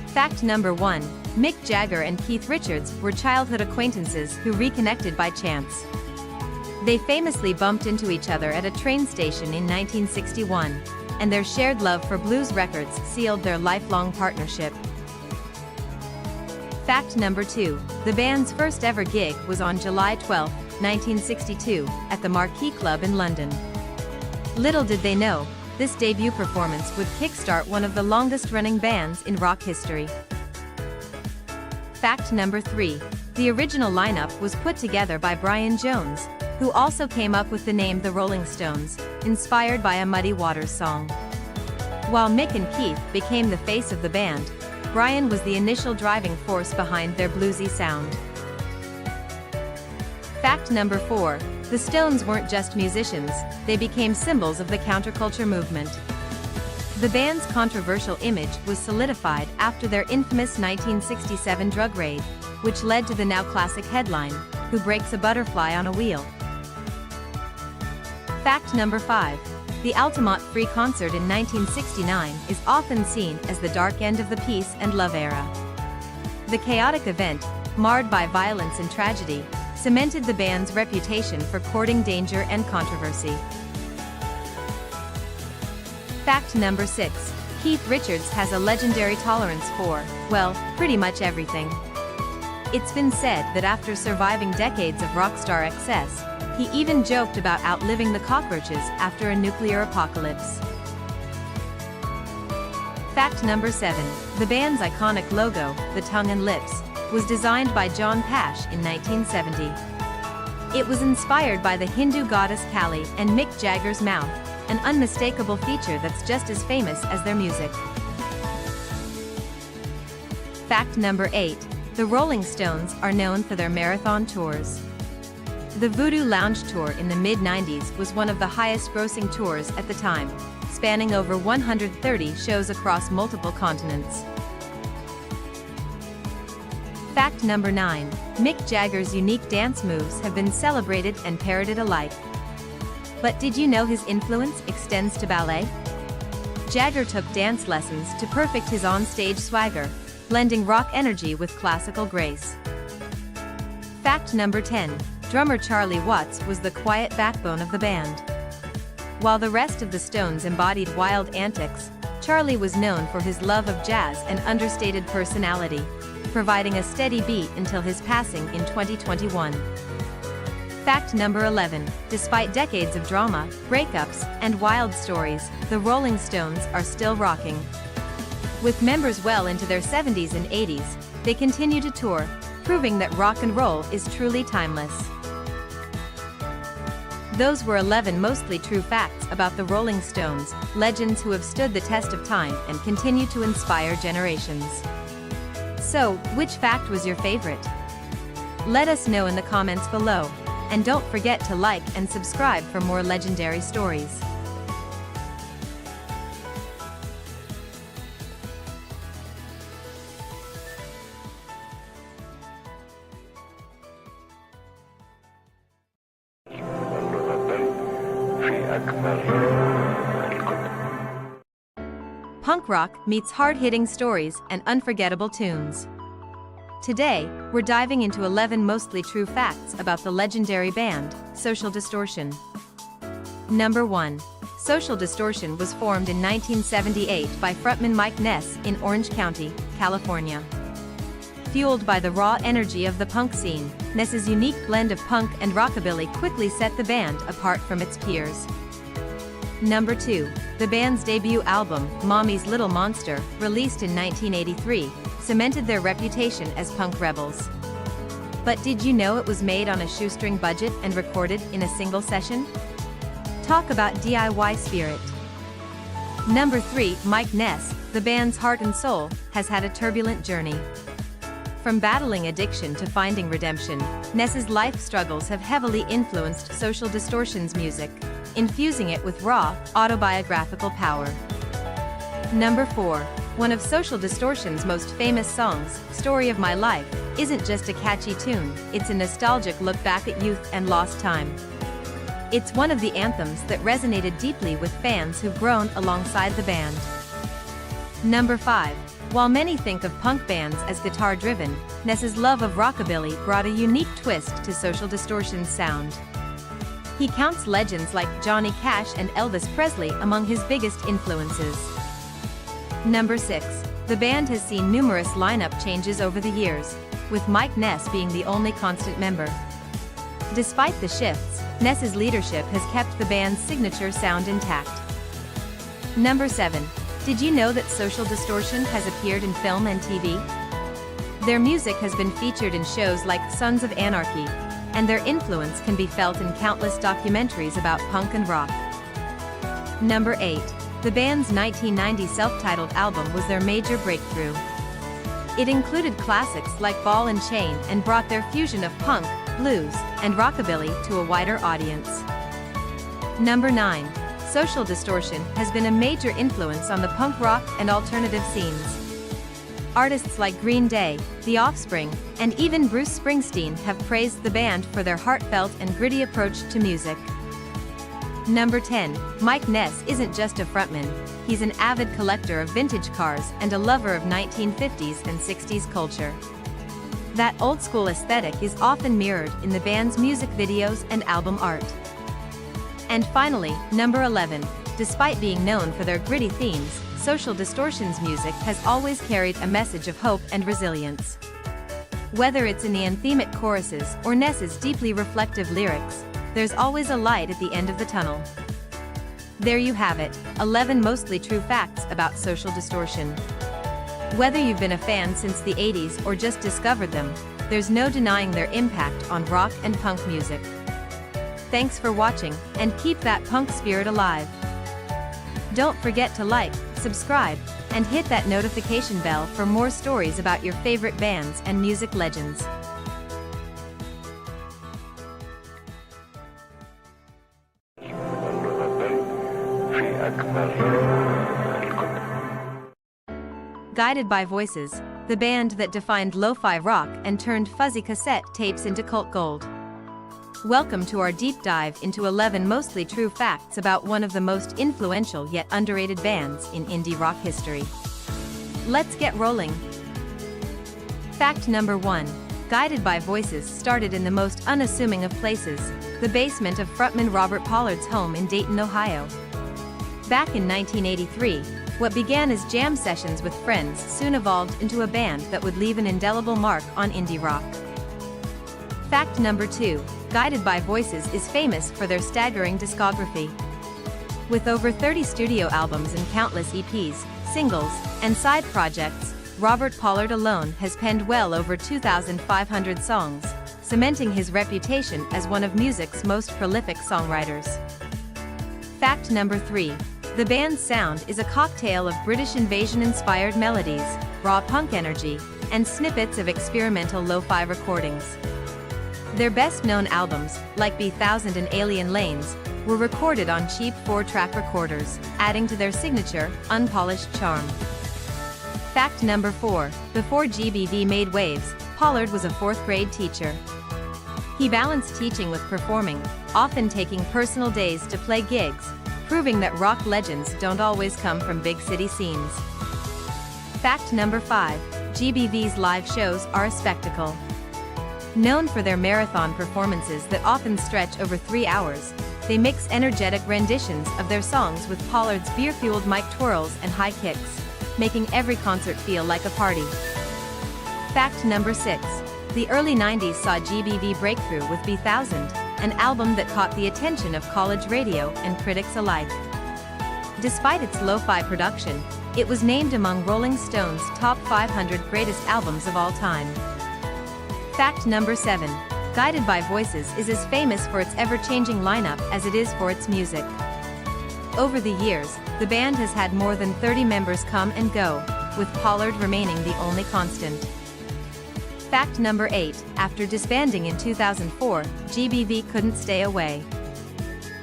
Fact number 1. Mick Jagger and Keith Richards were childhood acquaintances who reconnected by chance. They famously bumped into each other at a train station in 1961, and their shared love for blues records sealed their lifelong partnership. Fact number 2. The band's first ever gig was on July 12, 1962, at the Marquee Club in London. Little did they know, this debut performance would kickstart one of the longest-running bands in rock history. Fact number 3. The original lineup was put together by Brian Jones, who also came up with the name The Rolling Stones, inspired by a Muddy Waters song. While Mick and Keith became the face of the band, Brian was the initial driving force behind their bluesy sound. Fact number 4. The Stones weren't just musicians, they became symbols of the counterculture movement. The band's controversial image was solidified after their infamous 1967 drug raid, which led to the now classic headline, "Who breaks a butterfly on a wheel?" Fact number 5. The Altamont Free Concert in 1969 is often seen as the dark end of the peace and love era. The chaotic event, marred by violence and tragedy, cemented the band's reputation for courting danger and controversy. Fact number 6. Keith Richards has a legendary tolerance for, well, pretty much everything. It's been said that after surviving decades of rock star excess, he even joked about outliving the cockroaches after a nuclear apocalypse. Fact number 7. The band's iconic logo, the tongue and lips, was designed by John Pash in 1970. It was inspired by the Hindu goddess Kali and Mick Jagger's mouth, an unmistakable feature that's just as famous as their music. Fact number 8. The Rolling Stones are known for their marathon tours. The Voodoo Lounge Tour in the mid-90s was one of the highest-grossing tours at the time, spanning over 130 shows across multiple continents. Fact number 9. Mick Jagger's unique dance moves have been celebrated and parodied alike. But did you know his influence extends to ballet? Jagger took dance lessons to perfect his on-stage swagger, blending rock energy with classical grace. Fact number 10. Drummer Charlie Watts was the quiet backbone of the band. While the rest of the Stones embodied wild antics, Charlie was known for his love of jazz and understated personality, providing a steady beat until his passing in 2021. Fact number 11. Despite decades of drama, breakups, and wild stories, the Rolling Stones are still rocking. With members well into their 70s and 80s, they continue to tour, proving that rock and roll is truly timeless. Those were 11 mostly true facts about the Rolling Stones, legends who have stood the test of time and continue to inspire generations. So, which fact was your favorite? Let us know in the comments below, and don't forget to like and subscribe for more legendary stories. Punk rock meets hard-hitting stories and unforgettable tunes. Today, we're diving into 11 mostly true facts about the legendary band, Social Distortion. Number 1. Social Distortion was formed in 1978 by frontman Mike Ness in Orange County, California. Fueled by the raw energy of the punk scene, Ness's unique blend of punk and rockabilly quickly set the band apart from its peers. Number 2. The band's debut album, Mommy's Little Monster, released in 1983, cemented their reputation as punk rebels. But did you know it was made on a shoestring budget and recorded in a single session? Talk about DIY spirit. Number 3. Mike Ness, the band's heart and soul, has had a turbulent journey. From battling addiction to finding redemption, Ness's life struggles have heavily influenced Social Distortion's music, infusing it with raw, autobiographical power. Number 4. One of Social Distortion's most famous songs, Story of My Life, isn't just a catchy tune, it's a nostalgic look back at youth and lost time. It's one of the anthems that resonated deeply with fans who've grown alongside the band. Number 5. While many think of punk bands as guitar-driven, Ness's love of rockabilly brought a unique twist to Social Distortion's sound. He counts legends like Johnny Cash and Elvis Presley among his biggest influences. Number 6. The band has seen numerous lineup changes over the years, with Mike Ness being the only constant member. Despite the shifts, Ness's leadership has kept the band's signature sound intact. Number 7. Did you know that Social Distortion has appeared in film and TV? Their music has been featured in shows like Sons of Anarchy, and their influence can be felt in countless documentaries about punk and rock. Number 8. The band's 1990 self-titled album was their major breakthrough. It included classics like Ball and Chain and brought their fusion of punk, blues, and rockabilly to a wider audience. Number 9. Social Distortion has been a major influence on the punk rock and alternative scenes. Artists like Green Day, The Offspring, and even Bruce Springsteen have praised the band for their heartfelt and gritty approach to music. Number 10. Mike Ness isn't just a frontman, he's an avid collector of vintage cars and a lover of 1950s and 60s culture. That old-school aesthetic is often mirrored in the band's music videos and album art. And finally, number 11. Despite being known for their gritty themes, Social Distortion's music has always carried a message of hope and resilience. Whether it's in the anthemic choruses or Ness's deeply reflective lyrics, there's always a light at the end of the tunnel. There you have it, 11 mostly true facts about Social Distortion. Whether you've been a fan since the 80s or just discovered them, there's no denying their impact on rock and punk music. Thanks for watching, and keep that punk spirit alive. Don't forget to like, subscribe, and hit that notification bell for more stories about your favorite bands and music legends. Guided by Voices, the band that defined lo-fi rock and turned fuzzy cassette tapes into cult gold. Welcome to our deep dive into 11 mostly true facts about one of the most influential yet underrated bands in indie rock history. Let's get rolling. Fact number 1. Guided by Voices started in the most unassuming of places, the basement of frontman Robert Pollard's home in Dayton, Ohio. Back in 1983, what began as jam sessions with friends soon evolved into a band that would leave an indelible mark on indie rock. Fact number 2. Guided by Voices is famous for their staggering discography. With over 30 studio albums and countless EPs, singles, and side projects, Robert Pollard alone has penned well over 2,500 songs, cementing his reputation as one of music's most prolific songwriters. Fact number 3. The band's sound is a cocktail of British invasion-inspired melodies, raw punk energy, and snippets of experimental lo-fi recordings. Their best-known albums, like B-1000 and Alien Lanes, were recorded on cheap 4-track recorders, adding to their signature, unpolished charm. Fact number 4. Before GBV made waves, Pollard was a 4th-grade teacher. He balanced teaching with performing, often taking personal days to play gigs, proving that rock legends don't always come from big city scenes. Fact number 5. GBV's live shows are a spectacle. Known for their marathon performances that often stretch over 3 hours, they mix energetic renditions of their songs with Pollard's beer-fueled mic twirls and high kicks, making every concert feel like a party. Fact number 6. The early 90s saw GBV break through with B1000, an album that caught the attention of college radio and critics alike. Despite its lo-fi production, it was named among Rolling Stone's top 500 greatest albums of all time. Fact number 7. Guided by Voices is as famous for its ever-changing lineup as it is for its music. Over the years, the band has had more than 30 members come and go, with Pollard remaining the only constant. Fact number 8. After disbanding in 2004, GBV couldn't stay away.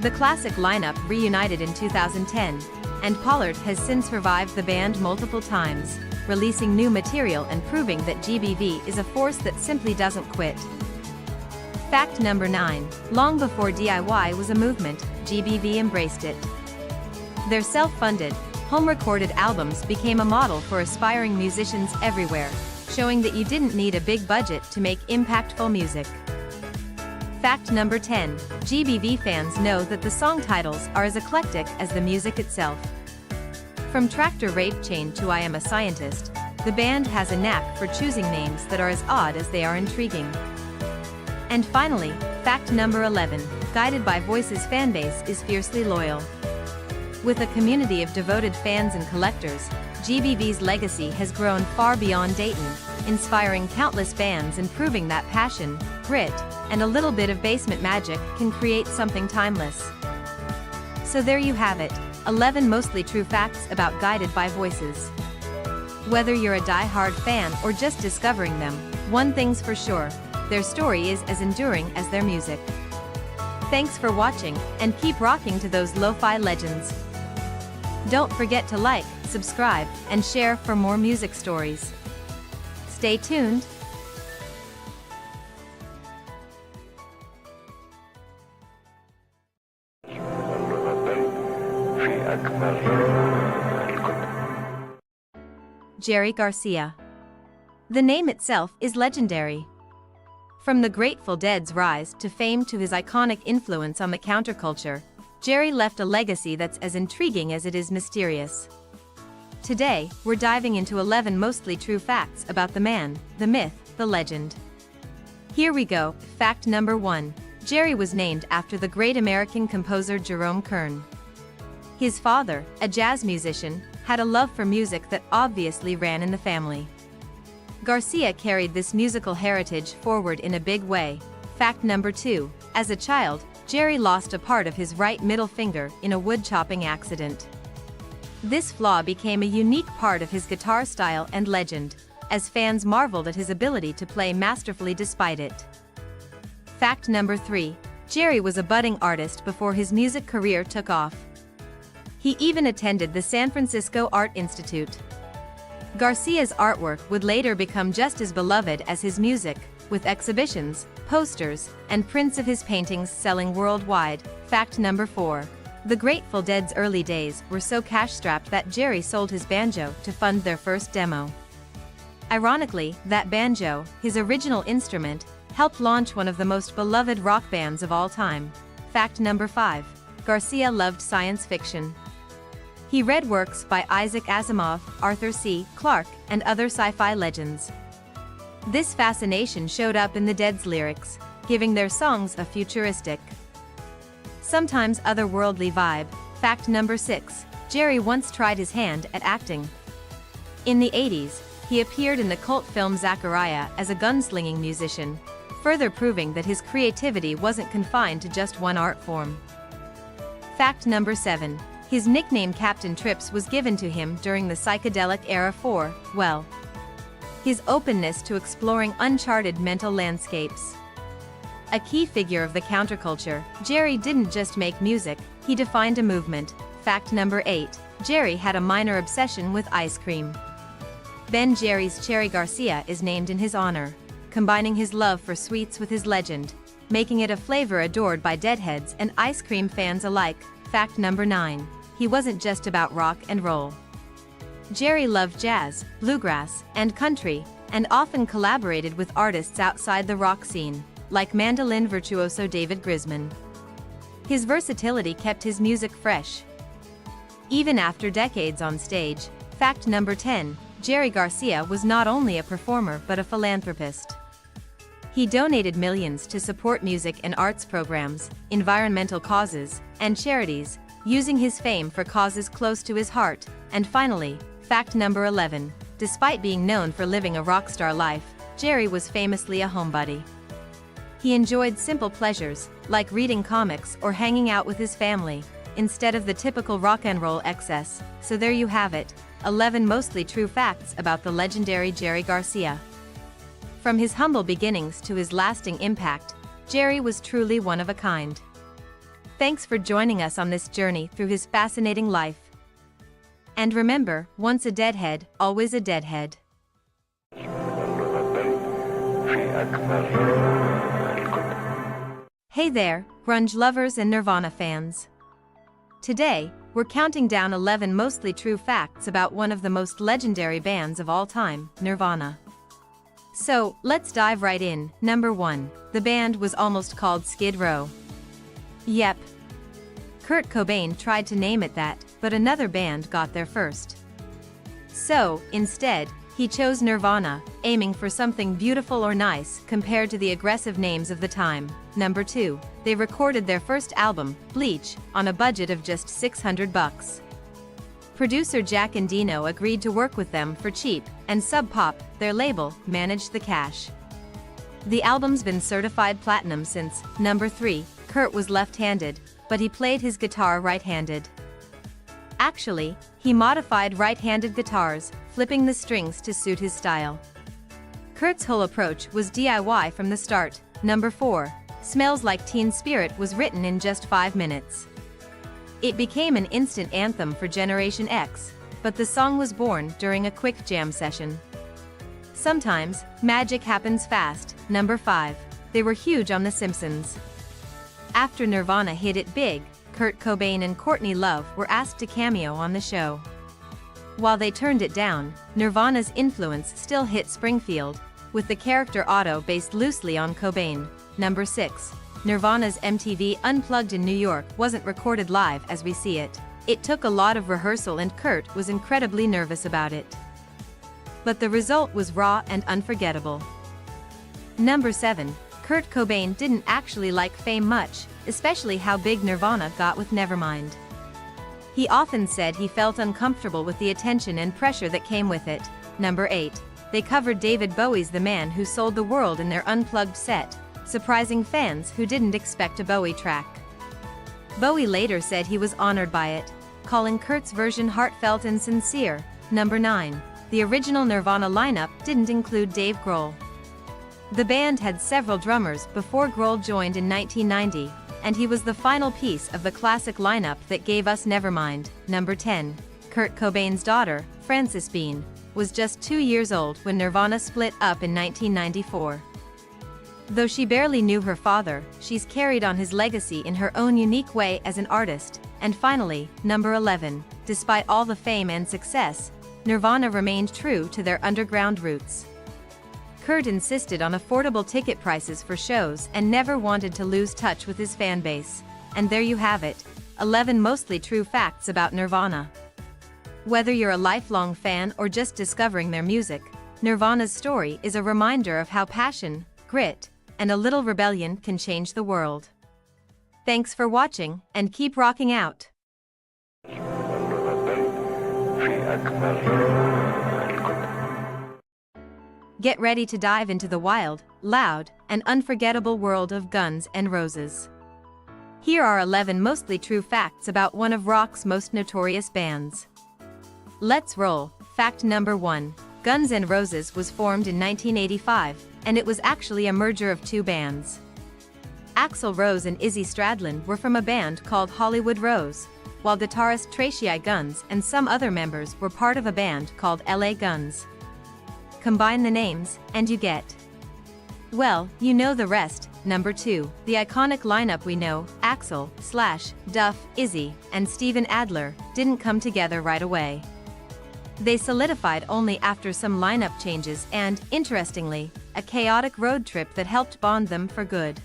The classic lineup reunited in 2010, and Pollard has since revived the band multiple times, releasing new material and proving that GBV is a force that simply doesn't quit. Fact number 9. Long before DIY was a movement, GBV embraced it. Their self-funded, home-recorded albums became a model for aspiring musicians everywhere, showing that you didn't need a big budget to make impactful music. Fact number 10. GBV fans know that the song titles are as eclectic as the music itself. From Tractor Rape Chain to I Am a Scientist, the band has a knack for choosing names that are as odd as they are intriguing. And finally, fact number 11. Guided by Voices fanbase is fiercely loyal. With a community of devoted fans and collectors, GBV's legacy has grown far beyond Dayton, inspiring countless fans and proving that passion, grit, and a little bit of basement magic can create something timeless. So there you have it, 11 mostly true facts about Guided by Voices. Whether you're a die-hard fan or just discovering them, one thing's for sure, their story is as enduring as their music. Thanks for watching, and keep rocking to those lo-fi legends. Don't forget to like, subscribe, and share for more music stories. Stay tuned. Jerry Garcia. The name itself is legendary. From the Grateful Dead's rise to fame to his iconic influence on the counterculture, Jerry left a legacy that's as intriguing as it is mysterious. Today, we're diving into 11 mostly true facts about the man, the myth, the legend. Here we go. Fact number 1. Jerry was named after the great American composer Jerome Kern. His father, a jazz musician, had a love for music that obviously ran in the family. Garcia carried this musical heritage forward in a big way. Fact number 2. As a child, Jerry lost a part of his right middle finger in a wood-chopping accident. This flaw became a unique part of his guitar style and legend, as fans marveled at his ability to play masterfully despite it. Fact number 3. Jerry was a budding artist before his music career took off. He even attended the San Francisco Art Institute. Garcia's artwork would later become just as beloved as his music, with exhibitions, posters, and prints of his paintings selling worldwide. Fact number 4. The Grateful Dead's early days were so cash-strapped that Jerry sold his banjo to fund their first demo. Ironically, that banjo, his original instrument, helped launch one of the most beloved rock bands of all time. Fact number 5. Garcia loved science fiction. He read works by Isaac Asimov, Arthur C. Clarke, and other sci-fi legends. This fascination showed up in the Dead's lyrics, giving their songs a futuristic, sometimes otherworldly vibe. Fact number 6. Jerry once tried his hand at acting. In the 80s, he appeared in the cult film Zachariah as a gunslinging musician, further proving that his creativity wasn't confined to just one art form. Fact number 7. His nickname Captain Trips was given to him during the psychedelic era for, well, his openness to exploring uncharted mental landscapes. A key figure of the counterculture, Jerry didn't just make music, he defined a movement. Fact number 8. Jerry had a minor obsession with ice cream. Ben Jerry's Cherry Garcia is named in his honor, combining his love for sweets with his legend, making it a flavor adored by Deadheads and ice cream fans alike. Fact number 9. He wasn't just about rock and roll. Jerry loved jazz, bluegrass, and country, and often collaborated with artists outside the rock scene, like mandolin virtuoso David Grisman. His versatility kept his music fresh, even after decades on stage. Fact number 10. Jerry Garcia was not only a performer but a philanthropist. He donated millions to support music and arts programs, environmental causes, and charities, using his fame for causes close to his heart. And finally, fact number 11. Despite being known for living a rock star life, Jerry was famously a homebody. He enjoyed simple pleasures, like reading comics or hanging out with his family, instead of the typical rock and roll excess. So there you have it, 11 mostly true facts about the legendary Jerry Garcia. From his humble beginnings to his lasting impact, Jerry was truly one of a kind. Thanks for joining us on this journey through his fascinating life. And remember, once a deadhead, always a deadhead. Hey there, grunge lovers and Nirvana fans. Today, we're counting down 11 mostly true facts about one of the most legendary bands of all time, Nirvana. So, let's dive right in. Number 1. The band was almost called Skid Row. Yep. Kurt Cobain tried to name it that, but another band got there first. So, instead, he chose Nirvana, aiming for something beautiful or nice compared to the aggressive names of the time. Number 2. They recorded their first album, Bleach, on a budget of just $600. Producer Jack Endino agreed to work with them for cheap, and Sub Pop, their label, managed the cash. The album's been certified platinum since. Number 3. Kurt was left-handed, but he played his guitar right-handed. Actually, he modified right-handed guitars, flipping the strings to suit his style. Kurt's whole approach was DIY from the start. Number 4. Smells Like Teen Spirit was written in just 5 minutes. It became an instant anthem for Generation X, but the song was born during a quick jam session. Sometimes, magic happens fast. Number 5. They were huge on The Simpsons. After Nirvana hit it big, Kurt Cobain and Courtney Love were asked to cameo on the show. While they turned it down, Nirvana's influence still hit Springfield, with the character Otto based loosely on Cobain. Number 6. Nirvana's MTV Unplugged in New York wasn't recorded live as we see it. It took a lot of rehearsal and Kurt was incredibly nervous about it. But the result was raw and unforgettable. Number 7. Kurt Cobain didn't actually like fame much, especially how big Nirvana got with Nevermind. He often said he felt uncomfortable with the attention and pressure that came with it. Number 8. They covered David Bowie's The Man Who Sold the World in their Unplugged set, surprising fans who didn't expect a Bowie track. Bowie later said he was honored by it, calling Kurt's version heartfelt and sincere. Number 9. The original Nirvana lineup didn't include Dave Grohl. The band had several drummers before Grohl joined in 1990, and he was the final piece of the classic lineup that gave us Nevermind. Number 10. Kurt Cobain's daughter, Frances Bean, was just 2 years old when Nirvana split up in 1994. Though she barely knew her father, she's carried on his legacy in her own unique way as an artist. And finally, number 11. Despite all the fame and success, Nirvana remained true to their underground roots. Kurt insisted on affordable ticket prices for shows and never wanted to lose touch with his fan base. And there you have it, 11 mostly true facts about Nirvana. Whether you're a lifelong fan or just discovering their music, Nirvana's story is a reminder of how passion, grit, and a little rebellion can change the world. Thanks for watching, and keep rocking out. Get ready to dive into the wild, loud, and unforgettable world of Guns N' Roses. Here are 11 mostly true facts about one of rock's most notorious bands. Let's roll. Fact number 1. Guns N' Roses was formed in 1985, and it was actually a merger of 2 bands. Axl Rose and Izzy Stradlin were from a band called Hollywood Rose, while guitarist Tracii Guns and some other members were part of a band called LA Guns. Combine the names, and you get, well, you know the rest. Number 2. The iconic lineup we know, Axl, Slash, Duff, Izzy, and Steven Adler, didn't come together right away. They solidified only after some lineup changes and, interestingly, a chaotic road trip that helped bond them for good.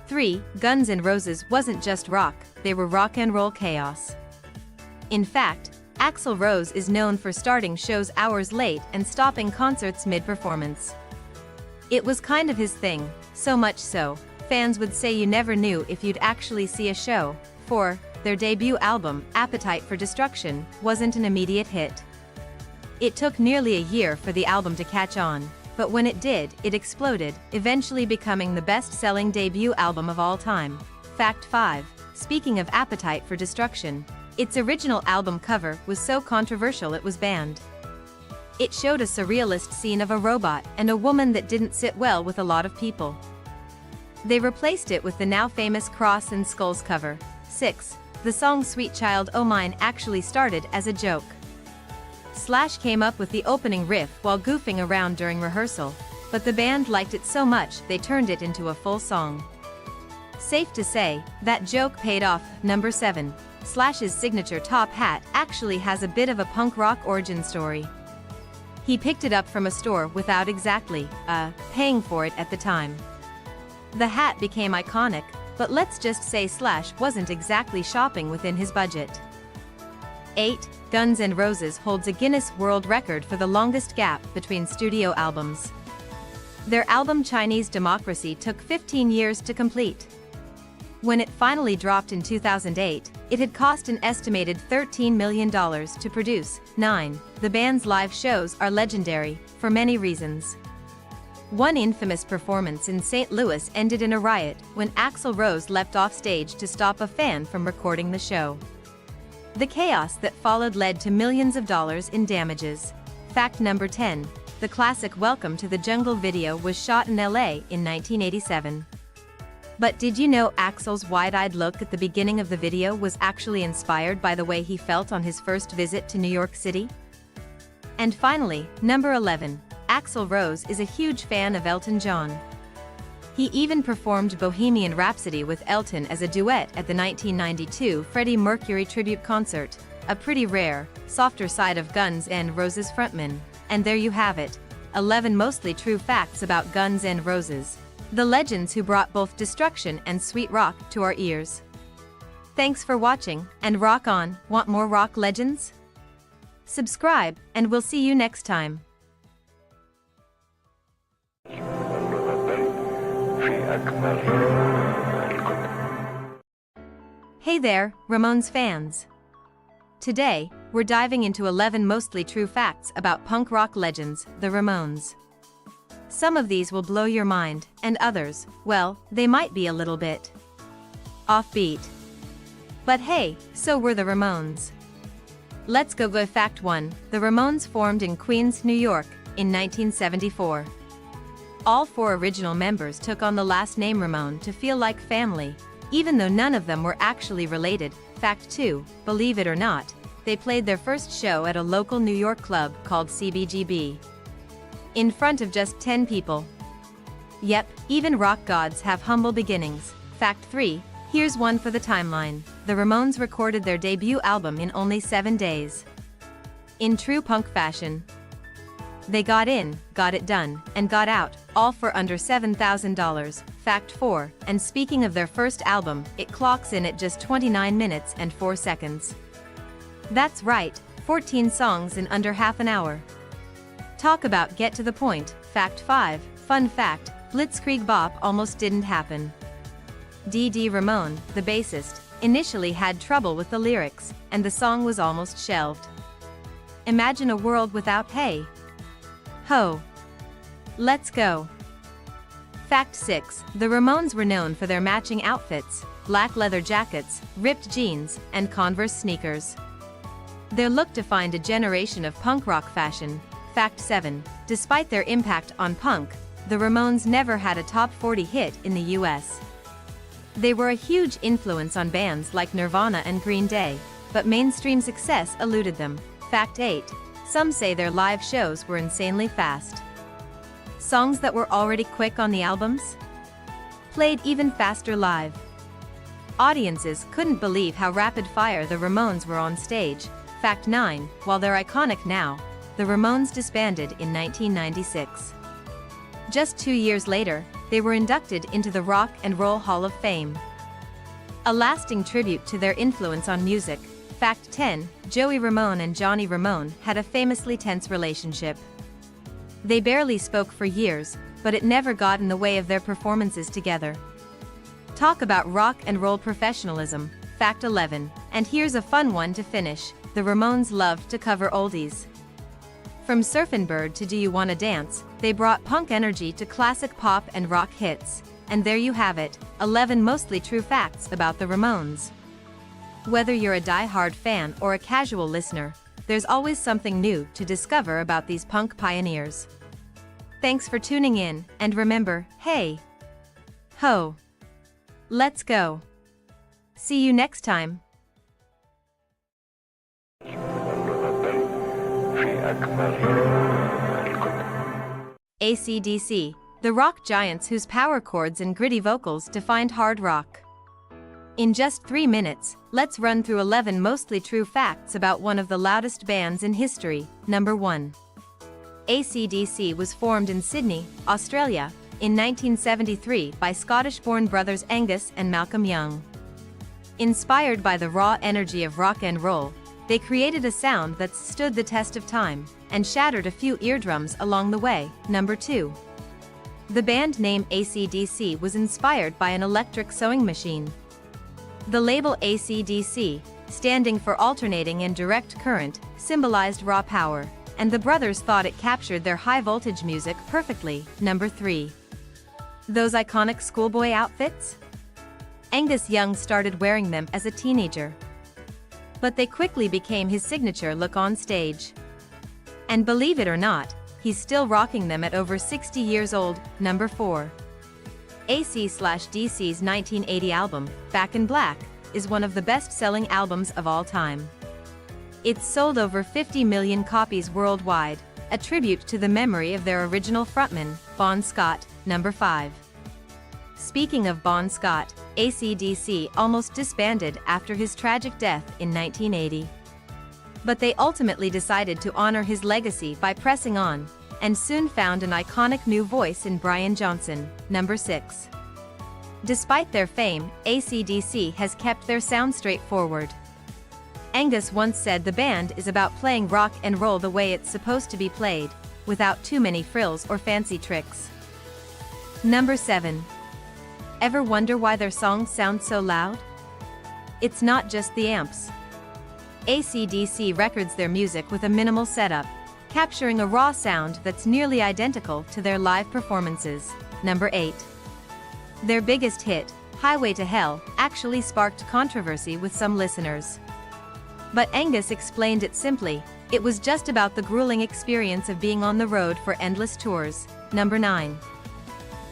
3. Guns N' Roses wasn't just rock, they were rock and roll chaos. In fact, Axl Rose is known for starting shows hours late and stopping concerts mid-performance. It was kind of his thing, so much so, fans would say you never knew if you'd actually see a show. 4. Their debut album, Appetite for Destruction, wasn't an immediate hit. It took nearly a year for the album to catch on, but when it did, it exploded, eventually becoming the best-selling debut album of all time. Fact 5. Speaking of Appetite for Destruction, its original album cover was so controversial it was banned. It showed a surrealist scene of a robot and a woman that didn't sit well with a lot of people. They replaced it with the now famous Cross and Skulls cover. 6. The song Sweet Child O' Mine actually started as a joke. Slash came up with the opening riff while goofing around during rehearsal, but the band liked it so much they turned it into a full song. Safe to say, that joke paid off. Number 7. Slash's signature top hat actually has a bit of a punk rock origin story. He picked it up from a store without exactly, paying for it at the time. The hat became iconic, but let's just say Slash wasn't exactly shopping within his budget. 8. Guns N' Roses holds a Guinness World Record for the longest gap between studio albums. Their album Chinese Democracy took 15 years to complete. When it finally dropped in 2008, it had cost an estimated $13 million to produce. 9. The band's live shows are legendary, for many reasons. One infamous performance in St. Louis ended in a riot when Axl Rose leapt off stage to stop a fan from recording the show. The chaos that followed led to millions of dollars in damages. Fact number 10. The classic Welcome to the Jungle video was shot in LA in 1987. But did you know Axl's wide-eyed look at the beginning of the video was actually inspired by the way he felt on his first visit to New York City? And finally, number 11. Axl Rose is a huge fan of Elton John. He even performed Bohemian Rhapsody with Elton as a duet at the 1992 Freddie Mercury tribute concert, a pretty rare, softer side of Guns N' Roses frontman. And there you have it, 11 mostly true facts about Guns N' Roses, the legends who brought both destruction and sweet rock to our ears. Thanks for watching, and rock on. Want more rock legends? Subscribe, and we'll see you next time. Hey there, Ramones fans! Today, we're diving into 11 mostly true facts about punk rock legends, the Ramones. Some of these will blow your mind, and others, well, they might be a little bit offbeat. But hey, so were the Ramones. Let's go. Fact 1. The Ramones formed in Queens, New York, in 1974. All 4 original members took on the last name Ramone to feel like family, even though none of them were actually related. Fact 2. Believe it or not, they played their first show at a local New York club called CBGB. In front of just 10 people. Yep, even rock gods have humble beginnings. Fact 3. Here's one for the timeline. The Ramones recorded their debut album in only 7 days. In true punk fashion. They got in, got it done, and got out, all for under $7,000. Fact 4. And speaking of their first album, it clocks in at just 29 minutes and 4 seconds. That's right, 14 songs in under half an hour. Talk about get to the point. Fact 5. Fun fact, Blitzkrieg Bop almost didn't happen. Dee Ramone, the bassist, initially had trouble with the lyrics, and the song was almost shelved. Imagine a world without Hey Ho. Let's go. Fact 6. The Ramones were known for their matching outfits, black leather jackets, ripped jeans, and Converse sneakers. Their look defined a generation of punk rock fashion. Fact 7. Despite their impact on punk, the Ramones never had a top 40 hit in the US. They were a huge influence on bands like Nirvana and Green Day, but mainstream success eluded them. Fact 8. Some say their live shows were insanely fast. Songs that were already quick on the albums? played even faster live. Audiences couldn't believe how rapid-fire the Ramones were on stage. Fact 9, while they're iconic now, the Ramones disbanded in 1996. Just 2 years later, they were inducted into the Rock and Roll Hall of Fame. A lasting tribute to their influence on music. Fact 10, Joey Ramone and Johnny Ramone had a famously tense relationship. They barely spoke for years, but it never got in the way of their performances together. Talk about rock and roll professionalism. Fact 11, and here's a fun one to finish, the Ramones loved to cover oldies. From Surfin' Bird to Do You Wanna Dance, they brought punk energy to classic pop and rock hits. And there you have it, 11 mostly true facts about the Ramones. Whether you're a die-hard fan or a casual listener, there's always something new to discover about these punk pioneers. Thanks for tuning in, and remember, hey! Ho! Let's go! See you next time! AC/DC, the rock giants whose power chords and gritty vocals defined hard rock. In just 3 minutes, let's run through 11 mostly true facts about one of the loudest bands in history. Number 1. AC/DC was formed in Sydney, Australia, in 1973 by Scottish-born brothers Angus and Malcolm Young. Inspired by the raw energy of rock and roll, they created a sound that stood the test of time, and shattered a few eardrums along the way. Number 2. The band name AC/DC was inspired by an electric sewing machine. The label AC/DC, standing for alternating and direct current, symbolized raw power, and the brothers thought it captured their high-voltage music perfectly. Number 3. Those iconic schoolboy outfits? Angus Young started wearing them as a teenager, but they quickly became his signature look on stage. And believe it or not, he's still rocking them at over 60 years old. Number 4. AC/DC's 1980 album, Back in Black, is one of the best-selling albums of all time. It's sold over 50 million copies worldwide, a tribute to the memory of their original frontman, Bon Scott. Number 5. Speaking of Bon Scott, AC/DC almost disbanded after his tragic death in 1980. But they ultimately decided to honor his legacy by pressing on, and soon found an iconic new voice in Brian Johnson. Number 6. Despite their fame, AC/DC has kept their sound straightforward. Angus once said the band is about playing rock and roll the way it's supposed to be played, without too many frills or fancy tricks. Number 7. Ever wonder why their songs sound so loud? It's not just the amps. AC/DC records their music with a minimal setup, capturing a raw sound that's nearly identical to their live performances. Number 8. Their biggest hit, Highway to Hell, actually sparked controversy with some listeners. But Angus explained it simply, it was just about the grueling experience of being on the road for endless tours. Number 9.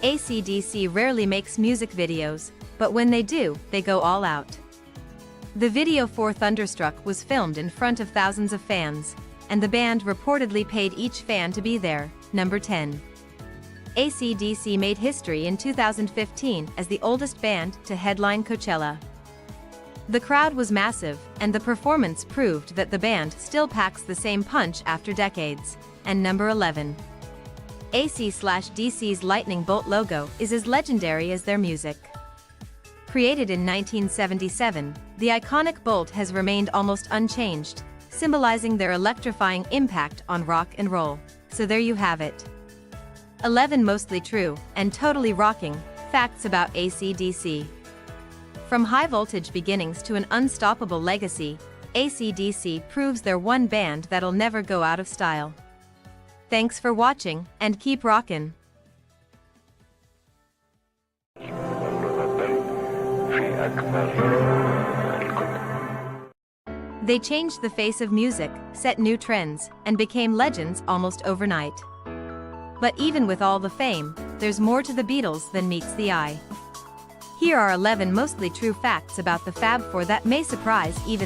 AC/DC rarely makes music videos, but when they do, they go all out. The video for Thunderstruck was filmed in front of thousands of fans, and the band reportedly paid each fan to be there. Number 10. AC/DC made history in 2015 as the oldest band to headline Coachella. The crowd was massive, and the performance proved that the band still packs the same punch after decades. And number 11. AC/DC's lightning bolt logo is as legendary as their music. Created in 1977, the iconic bolt has remained almost unchanged, symbolizing their electrifying impact on rock and roll. So there you have it. 11 mostly true, and totally rocking, facts about AC/DC. From high-voltage beginnings to an unstoppable legacy, AC/DC proves they're one band that'll never go out of style. Thanks for watching, and keep rockin'. They changed the face of music, set new trends, and became legends almost overnight. But even with all the fame, there's more to the Beatles than meets the eye. Here are 11 mostly true facts about the Fab Four that may surprise even